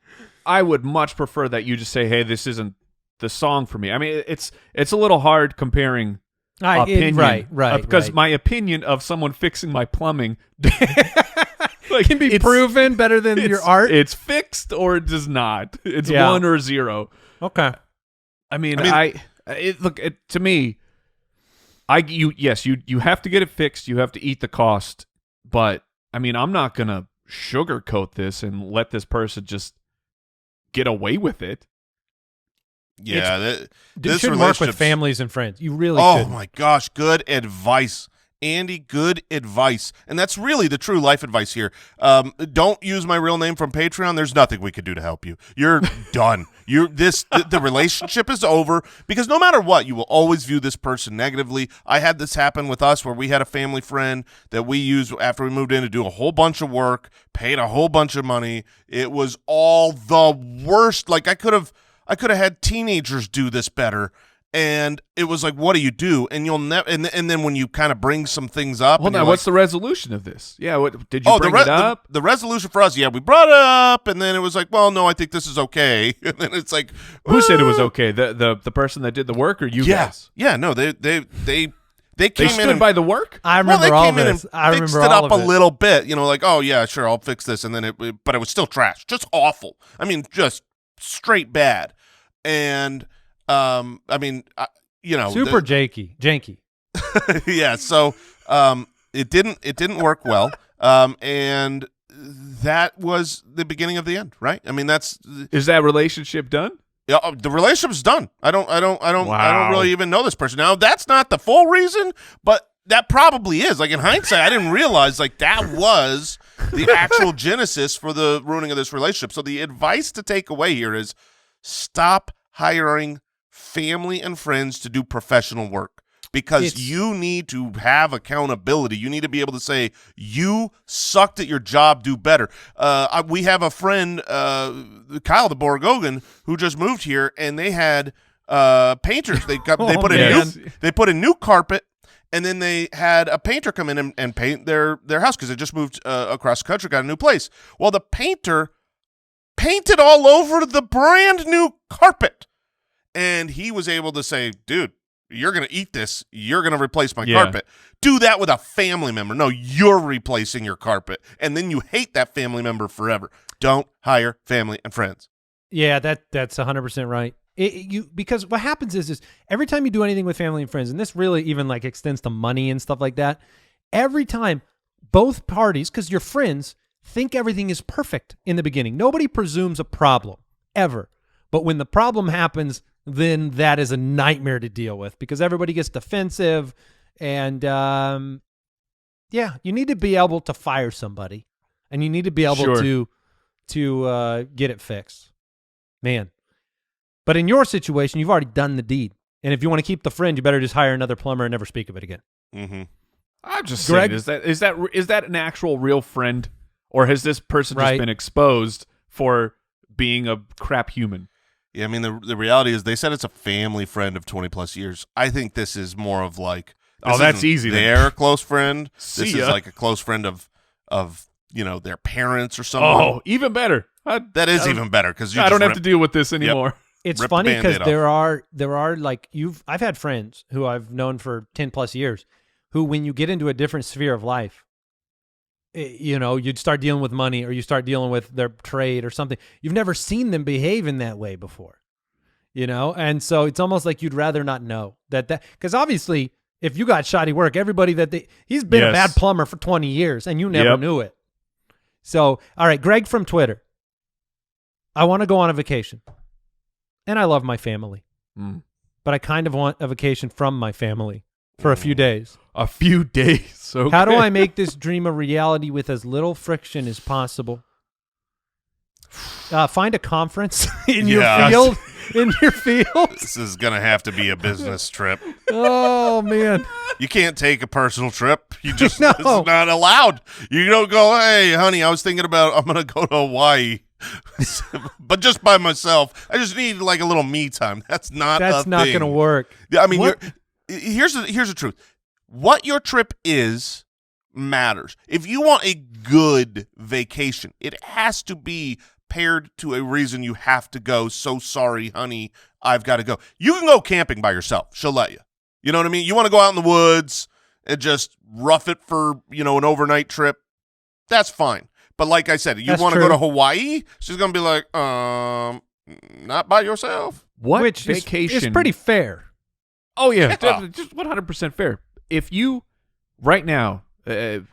I would much prefer that you just say, "Hey, this isn't the song for me." I mean, it's a little hard comparing opinion, Right. because my opinion of someone fixing my plumbing like, can be it's- proven better than your art. It's fixed or it does not. It's Yeah. 1 or 0. Okay. I mean, I to me, you have to get it fixed. You have to eat the cost. But I mean, I'm not gonna sugarcoat this and let this person just get away with it. Yeah, You this should work with relationship's- families and friends. You really Oh should. my gosh, good advice, Andy. Good advice, and that's really the true life advice here. Don't use my real name from Patreon. There's nothing we could do to help you. You're done. The relationship is over because no matter what, you will always view this person negatively. I had this happen with us where we had a family friend that we used after we moved in to do a whole bunch of work, paid a whole bunch of money. It was all the worst. Like I could have had teenagers do this better. And it was like, what do you do? And you'll never. And then when you kind of bring some things up, Well, and now you're what's like, the resolution of this? Yeah, what did you bring it up? The resolution for us, yeah, we brought it up, and then it was like, well, no, I think this is okay. And then it's like, Who said it was okay? The person that did the work, or you guys? yeah, no, they came They in stood and, by the work. I well, remember they all came in this. and I fixed remember it all up of a it. little bit, like, oh yeah, sure, I'll fix this, and then but it was still trash, just awful. I mean, just straight bad. And I mean, Super janky. yeah, so it didn't work well, and that was the beginning of the end, right? I mean, Is that relationship done? the relationship's done. I don't Wow. really even know this person. Now, that's not the full reason, but that probably is. Like in hindsight, I didn't realize like that was the actual genesis for the ruining of this relationship. So the advice to take away here is stop hiring family and friends to do professional work because you need to have accountability. You need to be able to say, you sucked at your job, do better. We have a friend, Kyle the Borgogan, who just moved here, and they had painters. They put a new carpet, and then they had a painter come in and paint their house because they just moved across the country, got a new place. Well, the painter painted all over the brand new carpet. And he was able to say, dude, you're going to eat this. You're going to replace my Yeah. carpet. Do that with a family member. No, you're replacing your carpet. And then you hate that family member forever. Don't hire family and friends. Yeah, that's 100% right. Because what happens is every time you do anything with family and friends, and this really even like extends to money and stuff like that, every time both parties, because your friends think everything is perfect in the beginning. Nobody presumes a problem ever. But when the problem happens, then that is a nightmare to deal with because everybody gets defensive. And yeah, you need to be able to fire somebody and you need to be able to get it fixed. Man. But in your situation, you've already done the deed. And if you want to keep the friend, you better just hire another plumber and never speak of it again. Mm-hmm. I'm just Greg? saying, is that an actual real friend, or has this person Right. just been exposed for being a crap human? Yeah, I mean, the reality is they said it's a family friend of 20 plus years. I think this is more of like, Oh, this that's isn't easy then. Their close friend. See This ya. is like a close friend of their parents or something. Oh, even better. That is even better because I don't have to deal with this anymore. It's Rip the funny because Band-Aid there are like I've had friends who I've known for 10 plus years who when you get into a different sphere of life, you'd start dealing with money or you start dealing with their trade or something. You've never seen them behave in that way before, and so it's almost like you'd rather not know that because obviously if you got shoddy work, everybody he's been a bad plumber for 20 years and you never knew it. So, all right, Greg from Twitter. I want to go on a vacation. And I love my family. But I kind of want a vacation from my family for a few days. A few days. Okay. How do I make this dream a reality with as little friction as possible? Find a conference in your field. In your field. This is going to have to be a business trip. Oh, man. You can't take a personal trip. You just No. It's not allowed. You don't go, hey, honey, I was thinking about I'm going to go to Hawaii. But just by myself. I just need like a little me time. That's not going to work. I mean, What? here's the truth. What your trip is matters. If you want a good vacation, it has to be paired to a reason you have to go. So sorry, honey, I've got to go. You can go camping by yourself. She'll let you. You know what I mean? You want to go out in the woods and just rough it for, an overnight trip. That's fine. But like I said, you want to go to Hawaii, she's going to be like, not by yourself. What Which vacation? is pretty fair. Oh, yeah. Just 100% fair. If you, right now,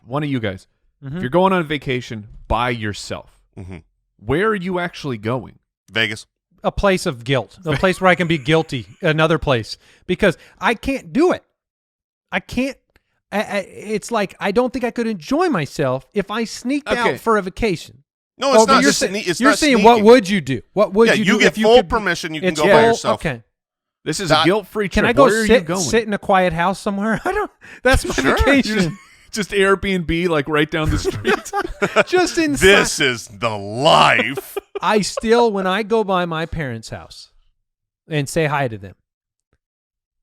one of you guys, if you're going on a vacation by yourself, where are you actually going? Vegas. A place of guilt, a place where I can be guilty, another place, because I can't do it. I can't. It's like I don't think I could enjoy myself if I sneaked out for a vacation. No, it's not. You're saying, what would you do? What would you do? You get if you full could, permission. You can it's go by yourself. Okay. This is a guilt-free trip. Can I go where are you going? sit in a quiet house somewhere? I don't. That's my Sure. vacation. Just Airbnb, like right down the street. Just inside. This is the life. I still, when I go by my parents' house and say hi to them,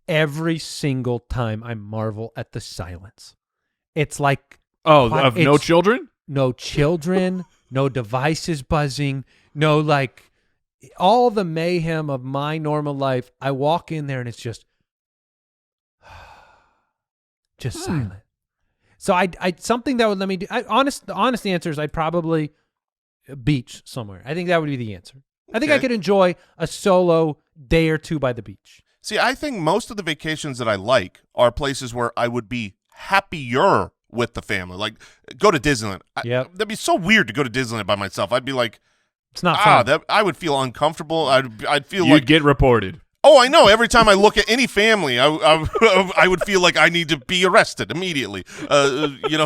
every single time I marvel at the silence. It's like of no children? No children, no devices buzzing, no like all the mayhem of my normal life. I walk in there and it's just silent. So I something that would let me do. The honest answer is I'd probably beach somewhere. I think that would be the answer. I think I could enjoy a solo day or two by the beach. See, I think most of the vacations that I like are places where I would be happier with the family. Like, go to Disneyland. That'd be so weird to go to Disneyland by myself. I'd be like, it's not fun. I would feel uncomfortable. I'd feel You'd get reported. Oh, I know. Every time I look at any family, I would feel like I need to be arrested immediately.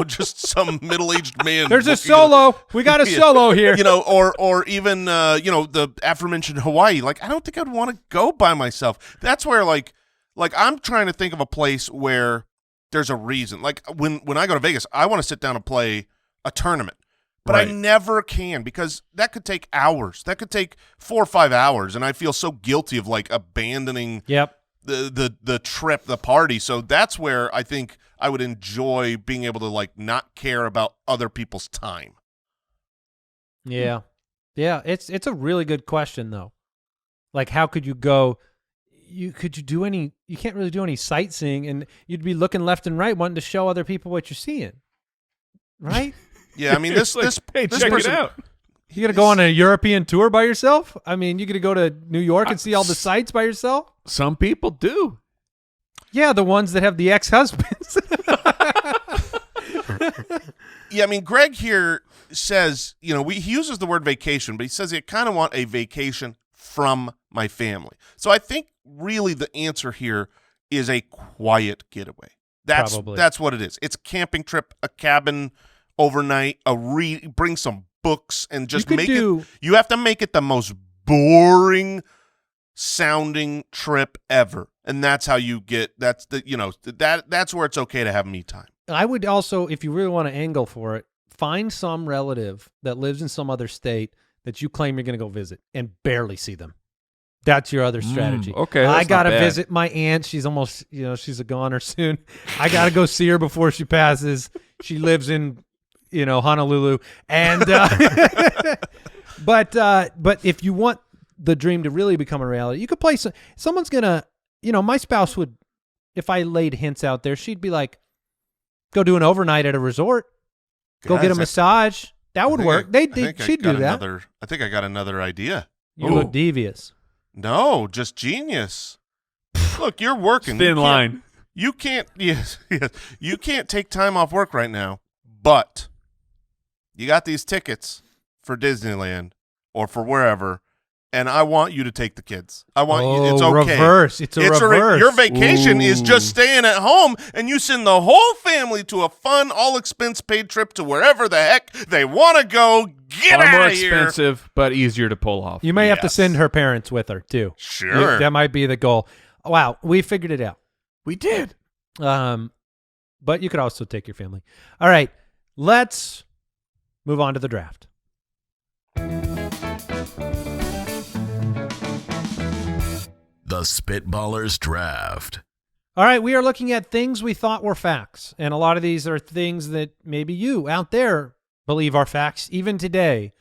Just some middle-aged man. There's a solo. We got a solo here. Or even the aforementioned Hawaii. Like, I don't think I'd want to go by myself. That's where like I'm trying to think of a place where there's a reason. Like when I go to Vegas, I want to sit down and play a tournament. But I never can because that could take hours. That could take 4 or 5 hours, and I feel so guilty of like abandoning the trip, the party. So that's where I think I would enjoy being able to like not care about other people's time. Yeah. Yeah, it's a really good question though. Like how could you go you can't really do any sightseeing, and you'd be looking left and right wanting to show other people what you're seeing, right? Yeah, I mean this Like, this hey, this check person, it out. You gonna go on a European tour by yourself? I mean, you gonna go to New York and see all the sights by yourself? Some people do. Yeah, the ones that have the ex-husbands. Yeah, I mean, Greg here says, he uses the word vacation, but he says he kind of want a vacation from my family. So I think really the answer here is a quiet getaway. That's what it is. It's a camping trip, a cabin overnight, bring some books and just you have to make it the most boring sounding trip ever. And that's how you that's where it's okay to have me time. I would also, if you really want to angle for it, find some relative that lives in some other state that you claim you're going to go visit and barely see them. That's your other strategy. Okay, I got to not bad. visit my aunt. She's almost, she's a goner soon. I got to go see her before she passes. She lives in, Honolulu. And, but if you want the dream to really become a reality, you could play someone's going to, my spouse would, if I laid hints out there, she'd be like, go do an overnight at a resort. Go get a massage. That would work. She'd do that. I think I got another idea. You look devious. No, just genius. Look, you're working. Thin line. You can't. Yes. You can't take time off work right now, but you got these tickets for Disneyland or for wherever, and I want you to take the kids. I want you. It's okay. Reverse. It's reverse. Your vacation is just staying at home, and you send the whole family to a fun, all-expense-paid trip to wherever the heck they want to go. Get Far more out of here. expensive, but easier to pull off. You may have to send her parents with her too. Sure. That might be the goal. Wow, we figured it out. We did. But you could also take your family. All right, let's move on to the draft. The Spitballers Draft. All right, we are looking at things we thought were facts, and a lot of these are things that maybe you out there believe are facts even today,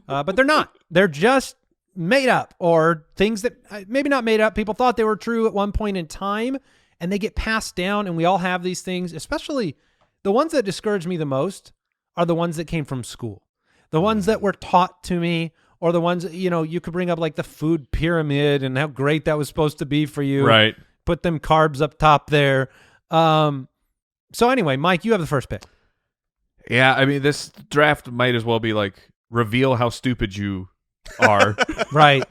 but they're not. They're just made up, or things that maybe not made up. People thought they were true at one point in time, and they get passed down, and we all have these things. Especially the ones that discourage me the most are the ones that came from school, the ones that were taught to me, or the ones, you could bring up like the food pyramid and how great that was supposed to be for you. Right. Put them carbs up top there. So anyway, Mike, you have the first pick. Yeah, I mean, this draft might as well be like, reveal how stupid you are. Right.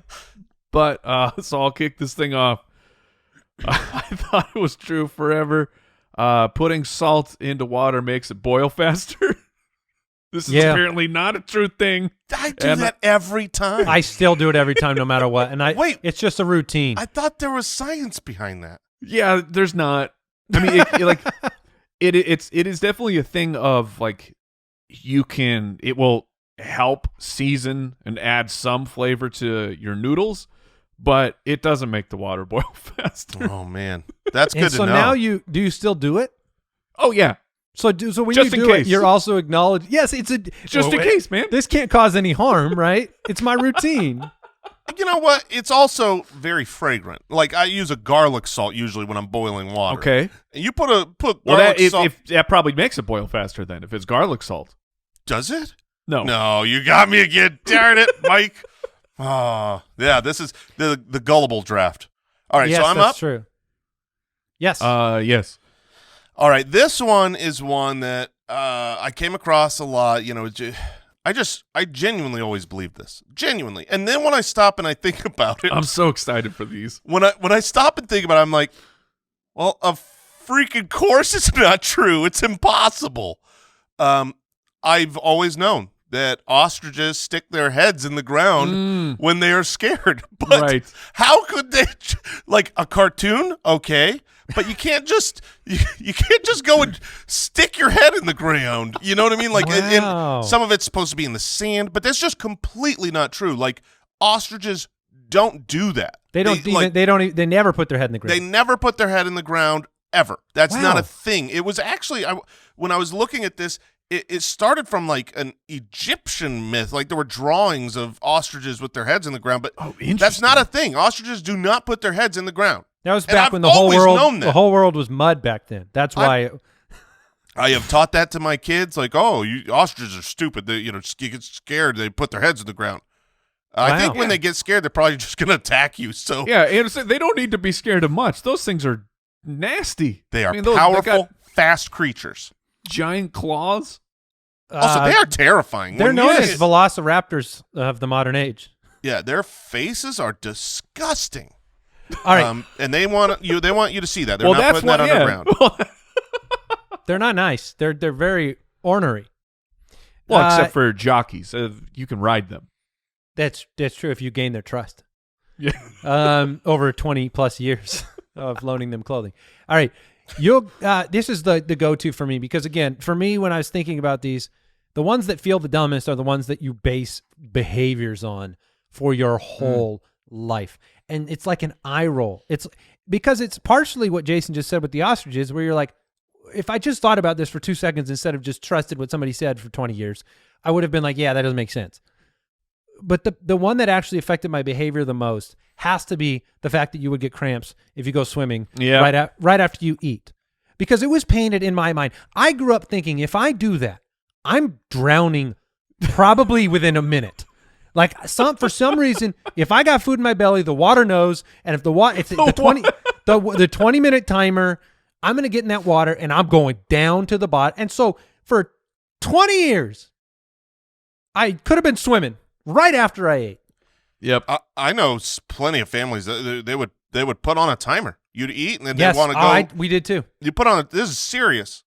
But, so I'll kick this thing off. I thought it was true forever. Putting salt into water makes it boil faster. This is apparently not a true thing. I do that every time. I still do it every time, no matter what. And it's just a routine. I thought there was science behind that. Yeah, there's not. I mean, it is definitely a thing of like, it will help season and add some flavor to your noodles, but it doesn't make the water boil faster. Oh man, that's good to know. So now do you still do it? Oh yeah. So when just you do it, you're also acknowledging. Yes, it's just in case, man. This can't cause any harm, right? It's my routine. You know what? It's also very fragrant. Like I use a garlic salt usually when I'm boiling water. Okay. And you put garlic salt. If that probably makes it boil faster then, if it's garlic salt. Does it? No. No, you got me again. Darn it, Mike. Oh, yeah, this is the gullible draft. All right, yes, so I'm that's up. True. Yes. Yes. All right, this one is one that I came across a lot. I genuinely always believe this. Genuinely. And then when I stop and I think about it. I'm so excited for these. When I stop and think about it, I'm like, well, of freaking course it's not true. It's impossible. I've always known that ostriches stick their heads in the ground when they are scared. But how could they, like a cartoon? Okay. But you can't just go and stick your head in the ground. You know what I mean? Like, and some of it's supposed to be in the sand, but that's just completely not true. Like, ostriches don't do that. They never put their head in the ground. They never put their head in the ground ever. That's not a thing. It was actually when I was looking at this, it started from like an Egyptian myth. Like there were drawings of ostriches with their heads in the ground, but that's not a thing. Ostriches do not put their heads in the ground. That was back when the whole world was mud back then. That's why. I have taught that to my kids. Like, ostriches are stupid. They, just get scared. They put their heads in the ground. I think when they get scared, they're probably just going to attack you. So yeah, and they don't need to be scared of much. Those things are nasty. They are powerful, fast creatures. Giant claws. Also, they are terrifying. They're known as velociraptors of the modern age. Yeah, their faces are disgusting. All right, and they want you to see that. They're not putting that underground. They're not nice. They're very ornery. Well, except for jockeys, you can ride them. That's true if you gain their trust. Yeah. Over 20 plus years of loaning them clothing. All right. This is the go-to for me because, again, for me, when I was thinking about these, the ones that feel the dumbest are the ones that you base behaviors on for your whole life. And it's like an eye roll. It's because it's partially what Jason just said with the ostriches, where you're like, if I just thought about this for 2 seconds instead of just trusted what somebody said for 20 years, I would have been like, yeah, that doesn't make sense. But the one that actually affected my behavior the most has to be the fact that you would get cramps if you go swimming right after you eat. Because it was painted in my mind. I grew up thinking if I do that, I'm drowning probably within a minute. Like for some reason, if I got food in my belly, the water knows, and if the 20-minute timer, I'm going to get in that water and I'm going down to the bottom. And so for 20 years, I could have been swimming right after I ate. Yep. I know plenty of families that they would put on a timer. You'd eat and then they want to go. We did too. You put on this is serious.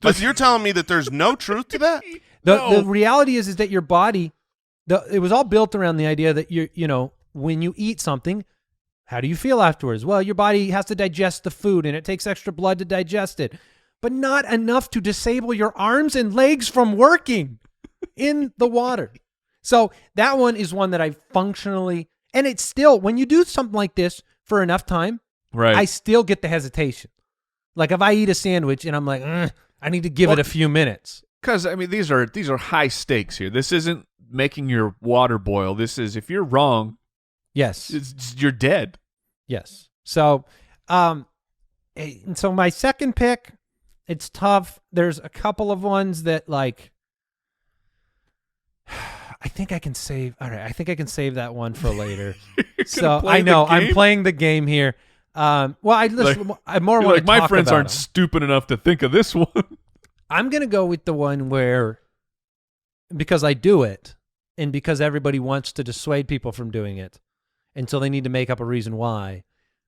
But you're telling me that there's no truth to that? The reality is that your body, it was all built around the idea that when you eat something, how do you feel afterwards? Well, your body has to digest the food and it takes extra blood to digest it, but not enough to disable your arms and legs from working in the water. So that one is one that I functionally, and it's still, when you do something like this for enough time, right, I still get the hesitation. Like if I eat a sandwich and I'm like, I need to give it a few minutes. Because, I mean, these are high stakes here. This isn't making your water boil. This is, if you're wrong, yes, you're dead. Yes. So, and so my second pick, it's tough. There's a couple of ones that like, I think I can save. All right, I think I can save that one for later. So I know I'm playing the game here. Well, I more want to talk my friends about aren't stupid enough to think of this one. I'm gonna go with the one where, because I do it, and because everybody wants to dissuade people from doing it, and so they need to make up a reason why,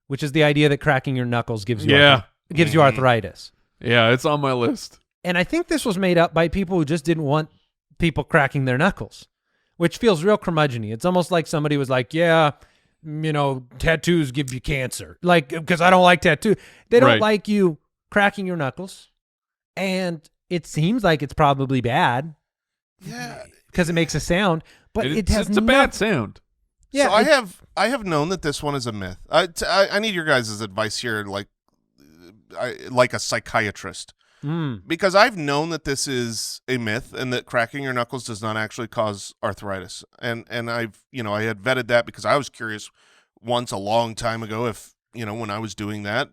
which is the idea that cracking your knuckles gives you arthritis. Yeah, it's on my list. And I think this was made up by people who just didn't want people cracking their knuckles, which feels real curmudgeon-y. It's almost like somebody was like, yeah, tattoos give you cancer. Like, because I don't like tattoos. They don't like you cracking your knuckles. And it seems like it's probably bad. Yeah. Because it makes a sound. But it's a bad sound. Yeah. So I have known that this one is a myth. I need your guys' advice here, like a psychiatrist. Because I've known that this is a myth and that cracking your knuckles does not actually cause arthritis. And I had vetted that because I was curious once a long time ago if, when I was doing that,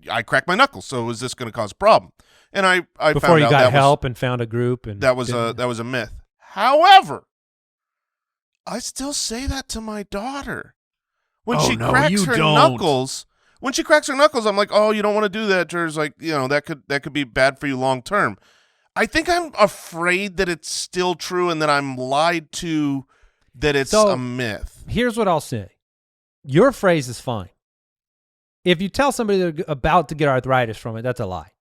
I cracked my knuckles. So is this going to cause a problem? And I before found you out got help and found a group, and that was a myth. However, I still say that to my daughter when she cracks her knuckles. When she cracks her knuckles, I'm like, oh, you don't want to do that. There's like, that could be bad for you long term. I think I'm afraid that it's still true and that I'm lied to, that it's a myth. Here's what I'll say. Your phrase is fine. If you tell somebody they're about to get arthritis from it, that's a lie.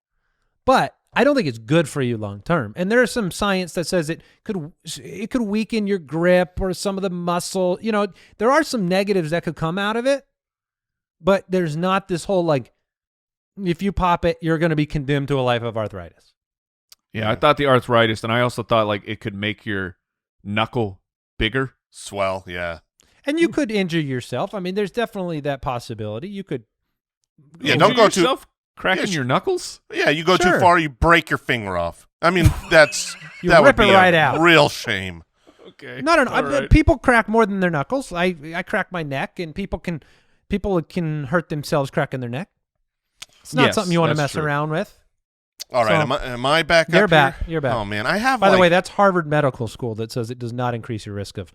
But I don't think it's good for you long term. And there is some science that says it could weaken your grip or some of the muscle. There are some negatives that could come out of it. But there's not this whole, like, if you pop it, you're going to be condemned to a life of arthritis. Yeah, I thought the arthritis, and I also thought, like, it could make your knuckle bigger. Swell, yeah. And you could injure yourself. I mean, there's definitely that possibility. You could. Yeah, don't go too Cracking your knuckles? Yeah, you go Sure. too far, you break your finger off. I mean, that You would rip be it right a out. real shame. Okay. No. All right. People crack more than their knuckles. I crack my neck, and people can hurt themselves cracking their neck. It's not Yes, something you want to that's mess true. around with. All right, So, am I back You're up back. here? You're back. Oh, man, I have By the like- way, that's Harvard Medical School that says it does not increase your risk of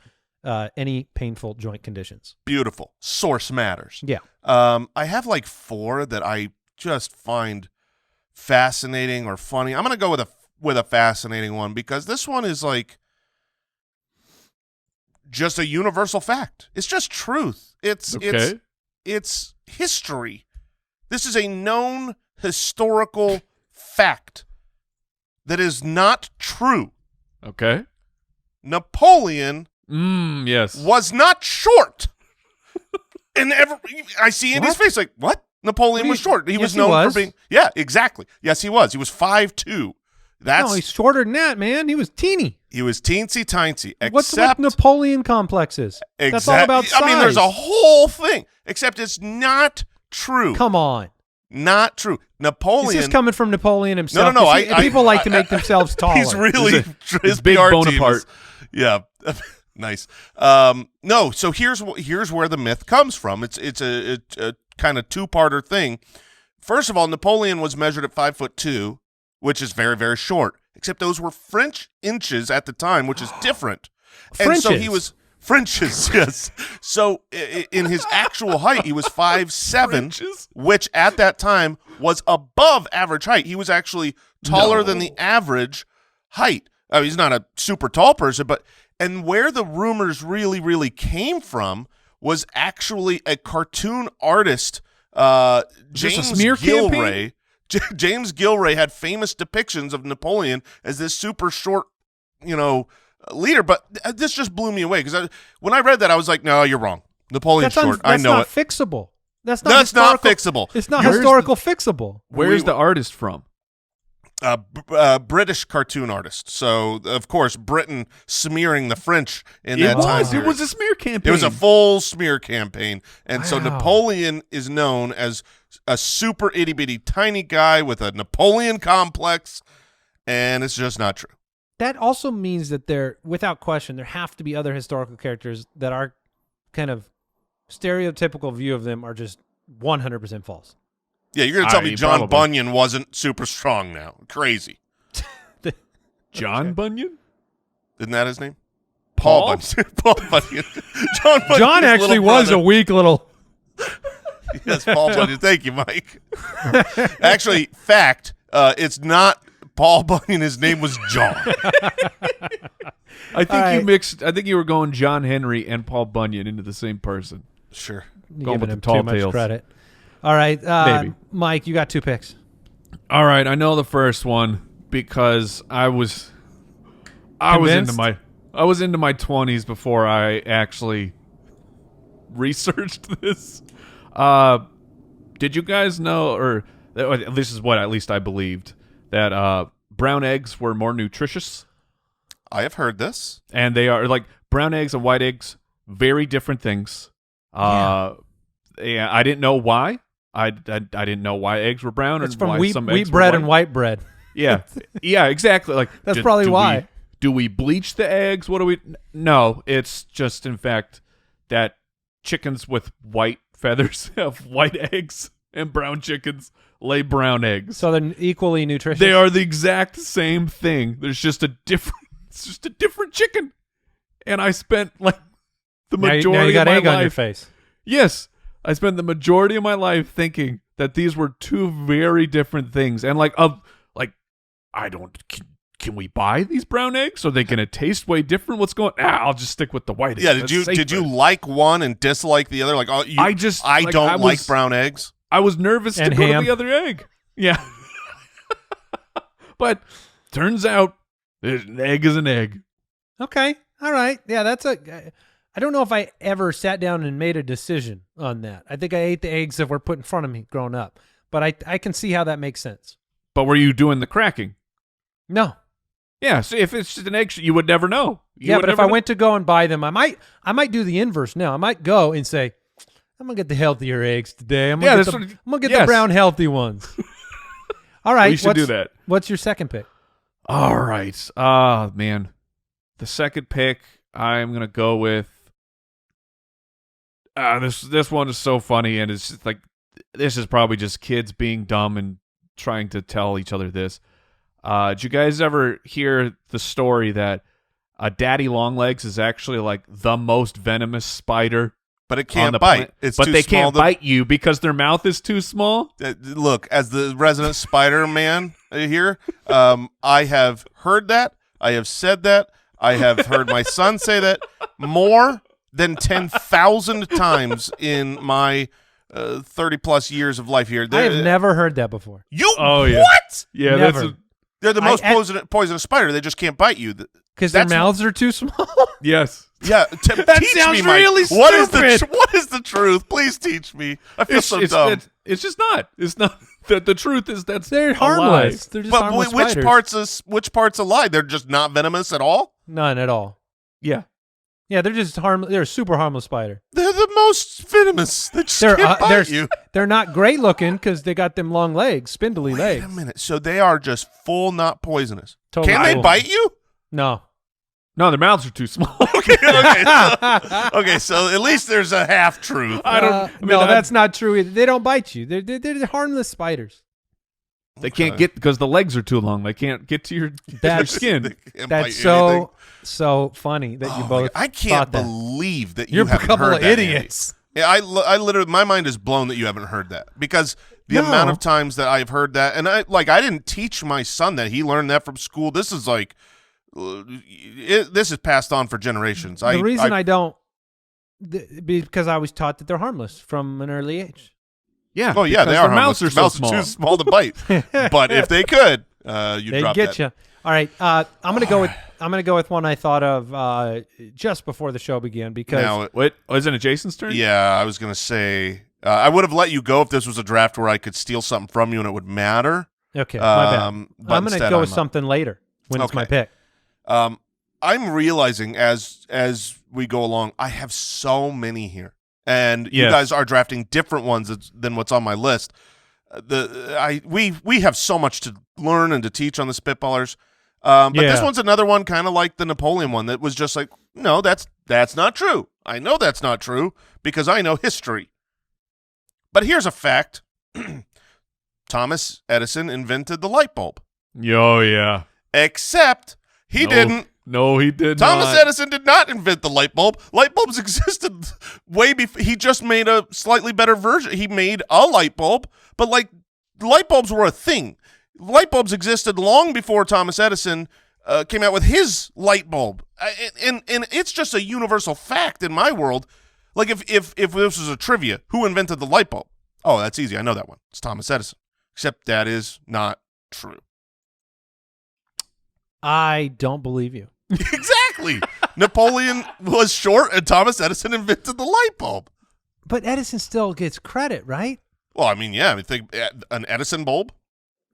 any painful joint conditions. Beautiful. Source matters. Yeah. I have like 4 that I just find fascinating or funny. I'm going to go with a fascinating one because this one is like just a universal fact. It's just truth. It's history. This is a known historical fact that is not true. Okay. Napoleon Yes. was not short. And I see Andy's What? face like, what? Napoleon was short. He Yes, was he known was. for being. Yeah, exactly. Yes, he was. He was 5'2". That's No, he's shorter than that, man. He was teeny. he was teensy tiny. What's Except with Napoleon complexes? That's all about size. I mean, there's a whole thing. Except it's not true. Come on. Not true. Napoleon. Is this coming from Napoleon himself? No. 'Cause people like to make themselves taller. He's really his big PR team Bonaparte. is- yeah, nice. No, so here's where the myth comes from. It's a kind of 2-parter thing. First of all, Napoleon was measured at 5'2", which is very, very short. Except those were French inches at the time, which is different. And so he Frenches. was Frenches, yes. So in his actual height, he was 5'7", Frenches? which at that time was above average height. He was actually taller than the average height. I mean, he's not a super tall person, and where the rumors really, really came from was actually a cartoon artist, James a smear Gilray. James Gilray had famous depictions of Napoleon as this super short, leader. But this just blew me away because when I read that, I was like, no, you're wrong. Napoleon's short. I know not it. fixable. That's not That's not historical- fixable. It's not Where's historical fixable. Where's the artist from? British cartoon artist. So, of course, Britain smearing the French in that time It period. was a smear campaign. It was a full smear campaign. And so Wow. Napoleon is known as a super itty-bitty tiny guy with a Napoleon complex, and it's just not true. That also means that without question, there have to be other historical characters that our kind of stereotypical view of them are just 100% false. Yeah, you're going to tell me John probably. Bunyan wasn't super strong now. Crazy. John Bunyan? Isn't that his name? Paul? Bunyan. Paul Bunyan. John Bunyan. John actually was a weak little. Yes, Paul Bunyan. Thank you, Mike. Actually, fact, it's not Paul Bunyan. His name was John. I think right. you mixed. I think you were going John Henry and Paul Bunyan into the same person. Sure. You're Going giving with him the tall too much tales. credit. All right, Maybe. Mike, you got 2 picks. All right, I know the first one because I was into Convinced? my 20s before I actually researched this. Did you guys know, or this is what at least I believed, that brown eggs were more nutritious? I have heard this. And they are like brown eggs and white eggs, very different things. Yeah, I didn't know why. I didn't know why eggs were brown It's and from why wheat some eggs bread were and white. white bread. Yeah, yeah, exactly. Like That's probably why. Do we bleach the eggs? What do we? No, it's just in fact that chickens with white feathers have white eggs, and brown chickens lay brown eggs. So they're equally nutritious. They are the exact same thing. There's just a different. It's just a different chicken. And I spent like the majority now you got of my egg life. on your face. Yes, I spent the majority of my life thinking that these were two very different things, and I don't. Can we buy these brown eggs? Are they going to taste way different? What's going? I'll just stick with the white eggs. Yeah, That's did you safer. like one and dislike the other? Like, oh, I don't like brown eggs. I was nervous And to go ham. to the other egg. Yeah, but turns out an egg is an egg. Okay. All right. Yeah, I don't know if I ever sat down and made a decision on that. I think I ate the eggs that were put in front of me growing up, but I can see how that makes sense. But were you doing the cracking? No. Yeah, so if it's just an egg, you would never know. Yeah, but if I went to go and buy them, I might do the inverse now. I might go and say, I'm gonna get the healthier eggs today. I'm gonna get the brown healthy ones. All right. We should do that. What's your second pick? All right. Man. The second pick, I'm going to go with this one is so funny, and it's just like this is probably just kids being dumb and trying to tell each other this. Did you guys ever hear the story that daddy longlegs is actually like the most venomous spider? But it can't bite. But they can't bite you because their mouth is too small? Look, as the resident Spider-Man here, I have heard that. I have said that. I have heard my son say that more than 10,000 times in my 30-plus years of life here. I have never heard that before. Oh, yeah. What? Yeah, Never. They're the most poisonous spider. They just can't bite you. Because their mouths are too small? Yes. Yeah, That teach sounds me, Mike. really What is stupid. what is the truth? Please teach me. I feel so dumb. It's just not. It's not. The truth is They're a lie. harmless. They're just But harmless which spiders. part's a lie? They're just not venomous at all? None at all. Yeah. Yeah, they're just harmless. They're a super harmless spider. They're the most venomous. They just can't bite you. They're not great looking because they got them long legs, spindly Wait legs. a minute. So they are just full not poisonous. Totally Can they cool. bite you? No. No, their mouths are too small. Okay, so at least there's a half truth. That's not true either. They don't bite you. They're harmless spiders. They can't get because the legs are too long. They can't get to your skin. They can't bite That's you anything. so funny that you Oh my both. God. I can't thought that. believe that You're you a haven't couple heard of that, Andy. idiots. Yeah, I literally, my mind is blown that you haven't heard that because the No. amount of times that I've heard that, and I didn't teach my son that. He learned that from school. This is like, this is passed on for generations. The reason I don't, because I was taught that they're harmless from an early age. Yeah. Oh yeah, because they are their mouths harmless. are so Too small. small to bite. But if they could, you They drop get that. you. All right, I'm gonna go with one I thought of just before the show began because Now, What? Isn't it Jason's turn? yeah, I was gonna say I would have let you go if this was a draft where I could steal something from you and it would matter. okay, my bad. But I'm gonna instead go with I'm- something later when it's my Okay. pick. I'm realizing as we go along, I have so many here, and you Yes. guys are drafting different ones than what's on my list. We have so much to learn and to teach on the Spitballers. But this Yeah. one's another one, kind of like the Napoleon one, that was just like, no, that's not true. I know that's not true because I know history. But here's a fact: Thomas Edison invented the light bulb, Oh, yeah. except he No. didn't. No, he did Thomas not. Edison did not invent the light bulb. Light bulbs existed way before. He just made a slightly better version. He made a light bulb, but like light bulbs were a thing. Light bulbs existed long before Thomas Edison came out with his light bulb. And it's just a universal fact in my world. Like if this was a trivia, who invented the light bulb? Oh, that's easy. I know that one. It's Thomas Edison. Except that is not true. I don't believe you. Exactly. Napoleon was short, and Thomas Edison invented the light bulb. But Edison still gets credit, right? Well, I mean, yeah. I mean, think an Edison bulb.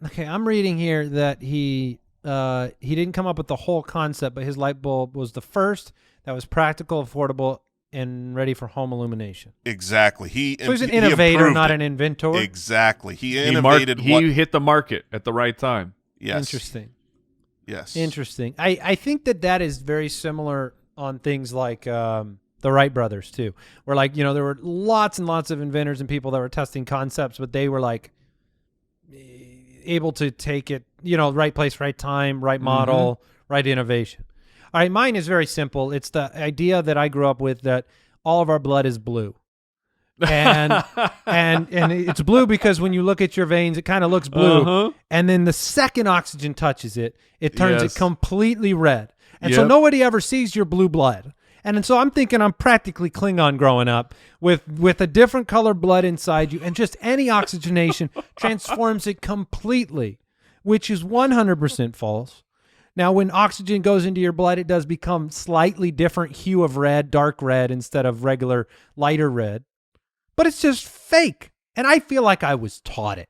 Okay, I'm reading here that he didn't come up with the whole concept, but his light bulb was the first that was practical, affordable, and ready for home illumination. Exactly. So he's an innovator, improved not it. an inventor. Exactly. He innovated He hit the market at the right time. Yes. Interesting. Yes. Interesting. I think that is very similar on things like the Wright brothers too, where like, you know, there were lots and lots of inventors and people that were testing concepts, but they were like able to take it, you know, right place, right time, right model, right innovation. All right, mine is very simple. It's the idea that I grew up with that all of our blood is blue. And and it's blue because when you look at your veins, it kind of looks blue. Uh-huh. And then the second oxygen touches it, it turns Yes. it completely red. And so Yep. nobody ever sees your blue blood. And so I'm thinking I'm practically Klingon growing up with a different color blood inside you, and just any oxygenation transforms it completely, which is 100% false. Now, when oxygen goes into your blood, it does become slightly different hue of red, dark red, instead of regular lighter red. But it's just fake. And I feel like I was taught it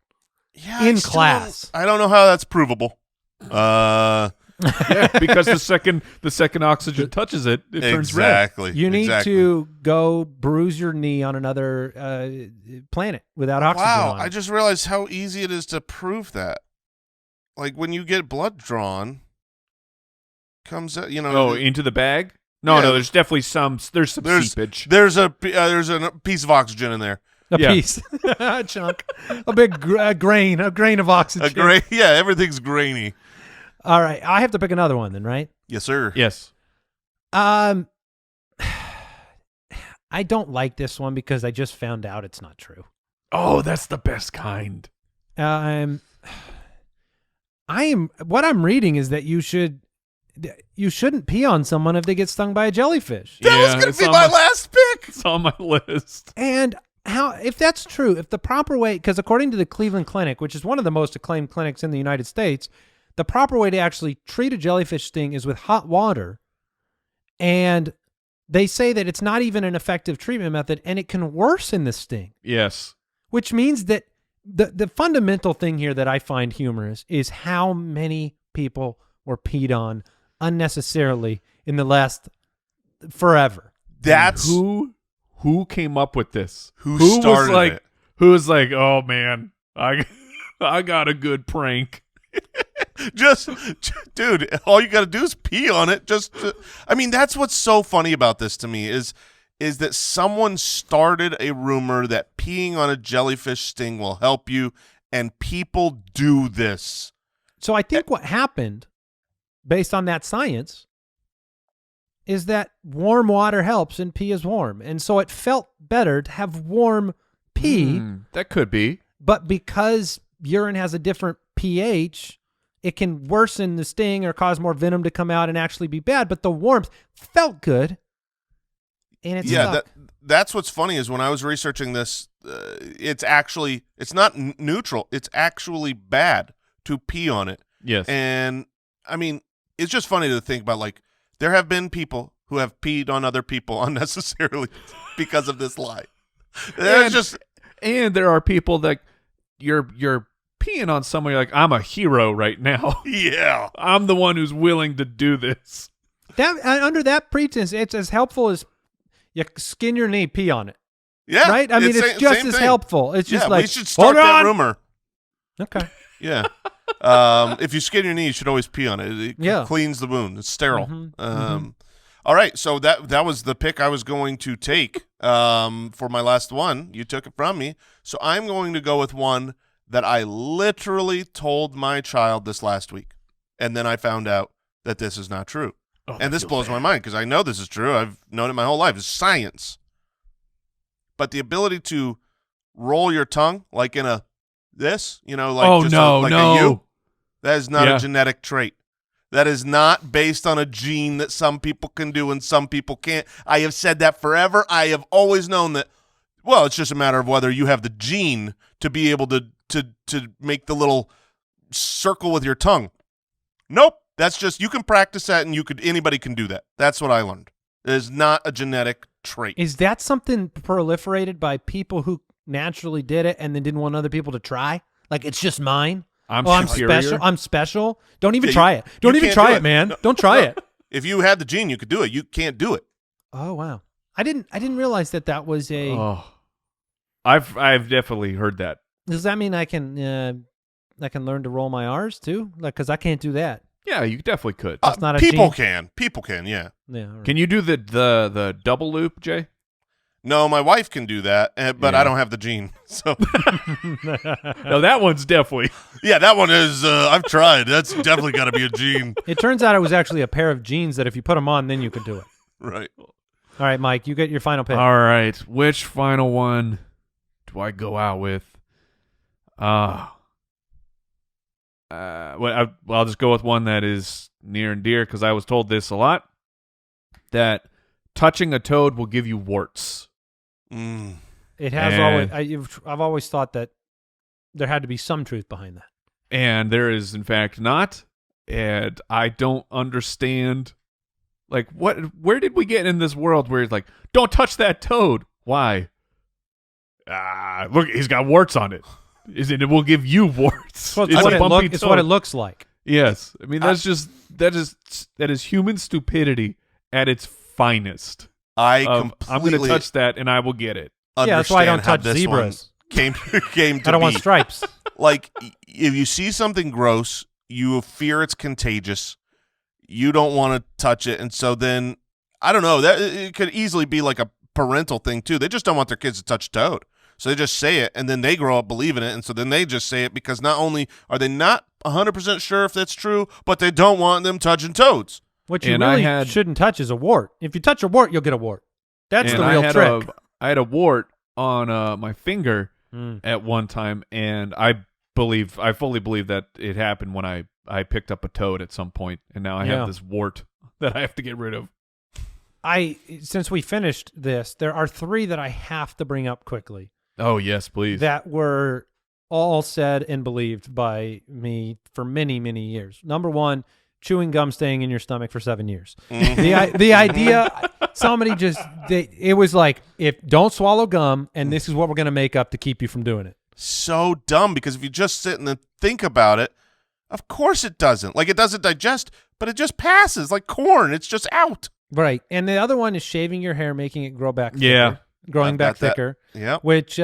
Yeah, in class. I don't know how that's provable. Yeah, because the second oxygen touches it, it turns red. Exactly. You need exactly. to go bruise your knee on another planet without oxygen Wow, on I it. just realized how easy it is to prove that. like when you get blood drawn, comes out, into the bag? No, Yeah. no, there's definitely some seepage. There's a piece of oxygen in there. A Yeah. piece, a chunk, a big grain of oxygen. Everything's grainy. All right, I have to pick another one then, right? Yes, sir. Yes. I don't like this one because I just found out it's not true. Oh, that's the best kind. What I'm reading is that you shouldn't pee on someone if they get stung by a jellyfish. That was going it's to be on my last pick. It's on my list. And if that's true, if the proper way, because according to the Cleveland Clinic, which is one of the most acclaimed clinics in the United States, the proper way to actually treat a jellyfish sting is with hot water. And they say that it's not even an effective treatment method, and it can worsen the sting, Yes. which means that the fundamental thing here that I find humorous is how many people were peed on unnecessarily in the last forever. That's Who came up with this? Who started it? Who was like, oh man, I got a good prank. Dude, all you got to do is pee on it. I mean, that's what's so funny about this to me is that someone started a rumor that peeing on a jellyfish sting will help you, and people do this. So I think what happened, based on that science, is that warm water helps and pee is warm. And so it felt better to have warm pee. That could be. But because urine has a different pH, it can worsen the sting or cause more venom to come out and actually be bad. But the warmth felt good, and it stuck. That's what's funny is when I was researching this, it's not neutral. It's actually bad to pee on it. Yes. And, I mean, it's just funny to think about, like, there have been people who have peed on other people unnecessarily because of this lie. And there are people that you're peeing on someone, you're like, I'm a hero right now. Yeah. I'm the one who's willing to do this. That under that pretense, it's as helpful as you skin your knee, pee on it. Yeah. Right? I mean, it's just as helpful. It's just like, we should start that rumor. Okay. Yeah. If you skin your knee, you should always pee on it. It cleans the wound. It's sterile. All right, so that was the pick I was going to take for my last one. You took it from me. So I'm going to go with one that I literally told my child this last week, and then I found out that this is not true. Oh, and this blows my mind because I know this is true. I've known it my whole life. It's science. But the ability to roll your tongue like in a this, like a U, that is not a genetic trait. That is not based on a gene that some people can do and some people can't. I have said that forever. I have always known that, well, it's just a matter of whether you have the gene to be able to make the little circle with your tongue. Nope. That's just, you can practice that and anybody can do that. That's what I learned. It is not a genetic trait. Is that something proliferated by people who naturally did it and then didn't want other people to try? Like, it's just mine? I'm special. I'm special. Don't even try it. Don't even try it, man. Don't try it. If you had the gene, you could do it. You can't do it. Oh wow! I didn't realize that was a. Oh, I've definitely heard that. Does that mean I can learn to roll my R's too? Like, because I can't do that. Yeah, you definitely could. That's not a people gene. can. People can. Yeah. Yeah. Right. Can you do the double loop, Jay? No, my wife can do that, but I don't have the gene. So no, that one's definitely. Yeah, that one is. I've tried. That's definitely got to be a gene. It turns out it was actually a pair of genes that if you put them on, then you could do it. Right. All right, Mike, you get your final pick. All right, which final one do I go out with? Well, I'll just go with one that is near and dear because I was told this a lot. That touching a toad will give you warts. It has always. I've always thought that there had to be some truth behind that, and there is, in fact, not. And I don't understand, like, where did we get in this world where it's like, don't touch that toad? Why? Look, he's got warts on it. It will give you warts. Well, it's what it looks like. Yes, I mean that is human stupidity at its finest. I'm going to touch that and I will get it. Yeah, that's why I don't touch zebras. Came to I don't want stripes. Like, if you see something gross, you fear it's contagious. You don't want to touch it, and so then I don't know, that it could easily be like a parental thing too. They just don't want their kids to touch toad, so they just say it, and then they grow up believing it, and so then they just say it because not only are they not 100% sure if that's true, but they don't want them touching toads. What you really shouldn't touch is a wart. If you touch a wart, you'll get a wart. That's the real trick. I had a wart on my finger at one time, and I fully believe that it happened when I picked up a toad at some point, and now I have this wart that I have to get rid of. Since we finished this, there are 3 that I have to bring up quickly. Oh, yes, please. That were all said and believed by me for many, many years. Number 1, chewing gum staying in your stomach for 7 years. The idea, somebody it was like, don't swallow gum, and this is what we're going to make up to keep you from doing it. So dumb, because if you just sit and think about it, of course it doesn't. Like, it doesn't digest, but it just passes like corn. It's just out. Right. And the other one is shaving your hair, making it grow back thicker. Yeah. Growing back thicker. Yeah. Which,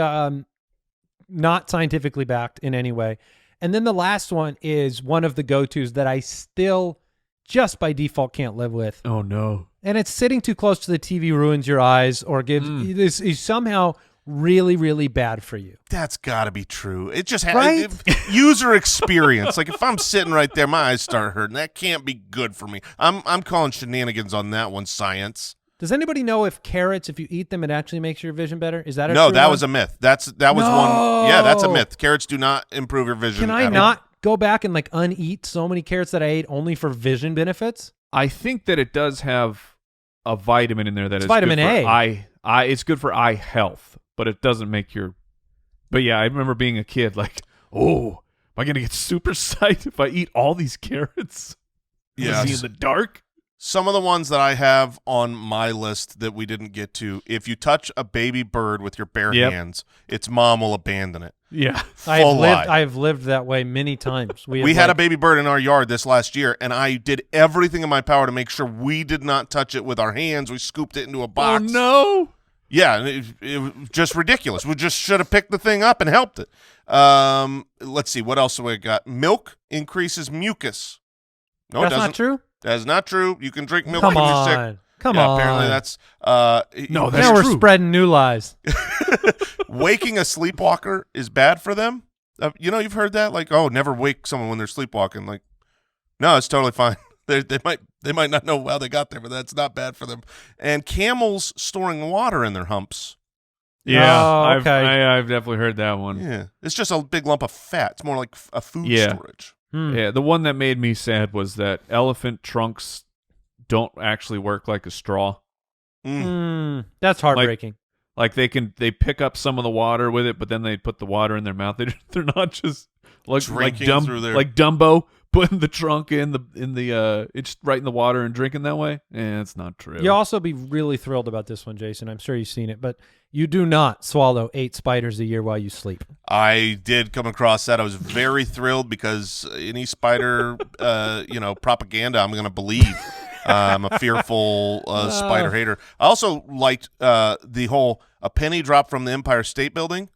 not scientifically backed in any way. And then the last one is one of the go-tos that I still just by default can't live with. Oh, no. And it's sitting too close to the TV ruins your eyes or gives this is somehow really, really bad for you. That's got to be true. It just right? User experience. Like, if I'm sitting right there, my eyes start hurting. That can't be good for me. I'm calling shenanigans on that one, science. Does anybody know if carrots, if you eat them, it actually makes your vision better? Is that no? That was a myth. That was one. Yeah, that's a myth. Carrots do not improve your vision. Can I not go back and like uneat so many carrots that I ate only for vision benefits? I think that it does have a vitamin in there that is vitamin good for A. It's good for eye health, but it doesn't make your. But yeah, I remember being a kid like, oh, am I gonna get super psyched if I eat all these carrots? Yeah, in the dark. Some of the ones that I have on my list that we didn't get to, if you touch a baby bird with your bare hands, its mom will abandon it. Yeah. I've lived that way many times. We had a baby bird in our yard this last year, and I did everything in my power to make sure we did not touch it with our hands. We scooped it into a box. Oh, no. Yeah, it was just ridiculous. We just should have picked the thing up and helped it. Let's see. What else have we got? Milk increases mucus. No, That's it doesn't. not true? That is not true. You can drink milk when you're sick. Come on. Apparently that's no. That's now we're true. spreading new lies. Waking a sleepwalker is bad for them. You've heard that, like, oh, never wake someone when they're sleepwalking. Like, no, it's totally fine. They might not know how they got there, but that's not bad for them. And camels storing water in their humps. Yeah, oh, okay. I've definitely heard that one. Yeah, it's just a big lump of fat. It's more like a food storage. Yeah, the one that made me sad was that elephant trunks don't actually work like a straw. That's heartbreaking. Like they pick up some of the water with it, but then they put the water in their mouth. They're not just like Dumbo putting the trunk in the it's right in the water and drinking that way. It's not true. You'll also be really thrilled about this one, Jason. I'm sure you've seen it, but you do not swallow 8 spiders a year while you sleep. I did come across that. I was very thrilled because any spider, propaganda I'm going to believe. I'm a fearful spider hater. I also liked the whole a penny drop from the Empire State Building.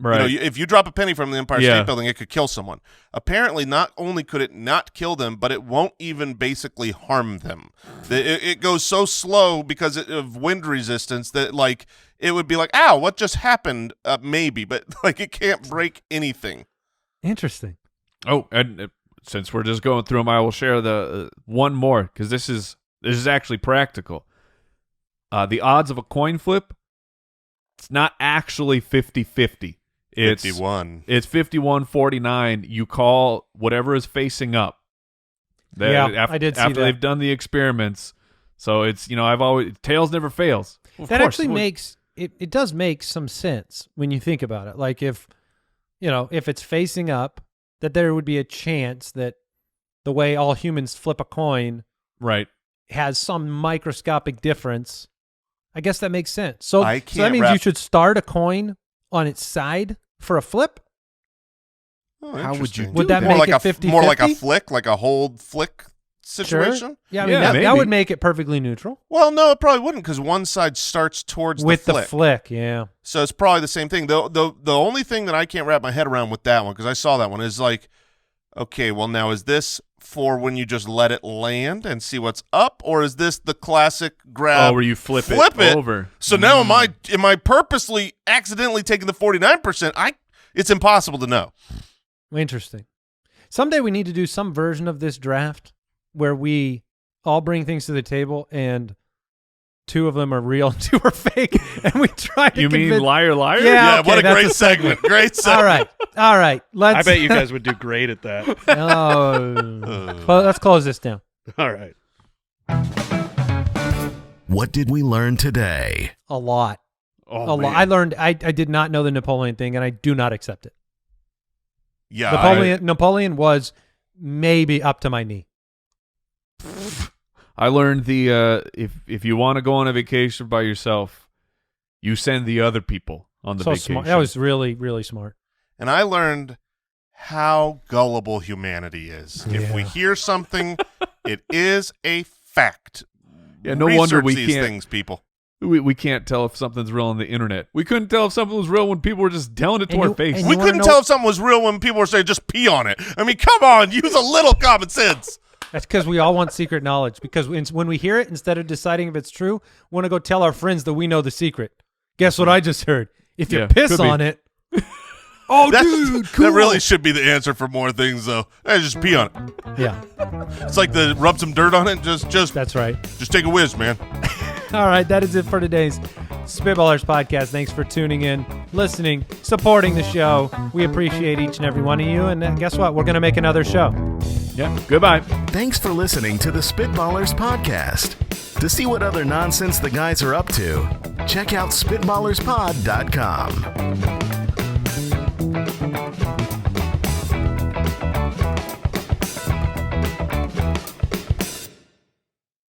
Right. If you drop a penny from the Empire State Building, it could kill someone. Apparently, not only could it not kill them, but it won't even basically harm them. It goes so slow because of wind resistance that, like, it would be like, ow, what just happened? Maybe, but, like, it can't break anything. Interesting. Oh, and since we're just going through them, I will share the one more because this is actually practical. The odds of a coin flip, it's not actually 50-50. It's 51. It's 51-49. You call whatever is facing up. I did see after that. they've done the experiments. So it's I've always tails never fails. That actually makes it does make some sense when you think about it. Like if it's facing up, that there would be a chance that the way all humans flip a coin right has some microscopic difference. I guess that makes sense. So that means you should start a coin on its side for a flip? Oh, how would you do would that that? make it 50-50? More like a flick, like a hold flick situation? Sure. Yeah, I mean, that would make it perfectly neutral. Well, no, it probably wouldn't because one side starts towards with the flick. the flick, yeah. So it's probably the same thing. The only thing that I can't wrap my head around with that one, because I saw that one, is like, Okay, well, now is this for when you just let it land and see what's up, or is this the classic grab? Oh, where you flip it over. So now am I purposely accidentally taking the 49%? It's impossible to know. Interesting. Someday we need to do some version of this draft where we all bring things to the table and 2 of them are real and 2 are fake, and we try to You mean convince- liar, liar? Yeah, okay, what a that's great segment. Great segment. All right. I bet you guys would do great at that. Let's close this down. All right. What did we learn today? A lot. Oh, A lot. I learned. I did not know the Napoleon thing, and I do not accept it. Yeah, Napoleon was maybe up to my knee. I learned the if you want to go on a vacation by yourself, you send the other people on the vacation. Smart. That was really, really smart. And I learned how gullible humanity is. If we hear something, it is a fact. Yeah, no wonder we Research these can't. things, people. We can't tell if something's real on the internet. We couldn't tell if something was real when people were just telling it to And our you- face. and We you wanna couldn't know- tell if something was real when people were saying just pee on it. I mean, come on, use a little common sense. That's because we all want secret knowledge. Because when we hear it, instead of deciding if it's true, we want to go tell our friends that we know the secret. Guess what I just heard? If you Yeah, piss could be. on it. Oh, dude, cool. That really should be the answer for more things, though. Hey, just pee on it. Yeah, It's like the rub some dirt on it. Just that's right. take a whiz, man. All right, that is it for today's Spitballers podcast. Thanks for tuning in, listening, supporting the show. We appreciate each and every one of you. And guess what? We're going to make another show. Yeah. Goodbye. Thanks for listening to the Spitballers podcast. To see what other nonsense the guys are up to, check out SpitballersPod.com.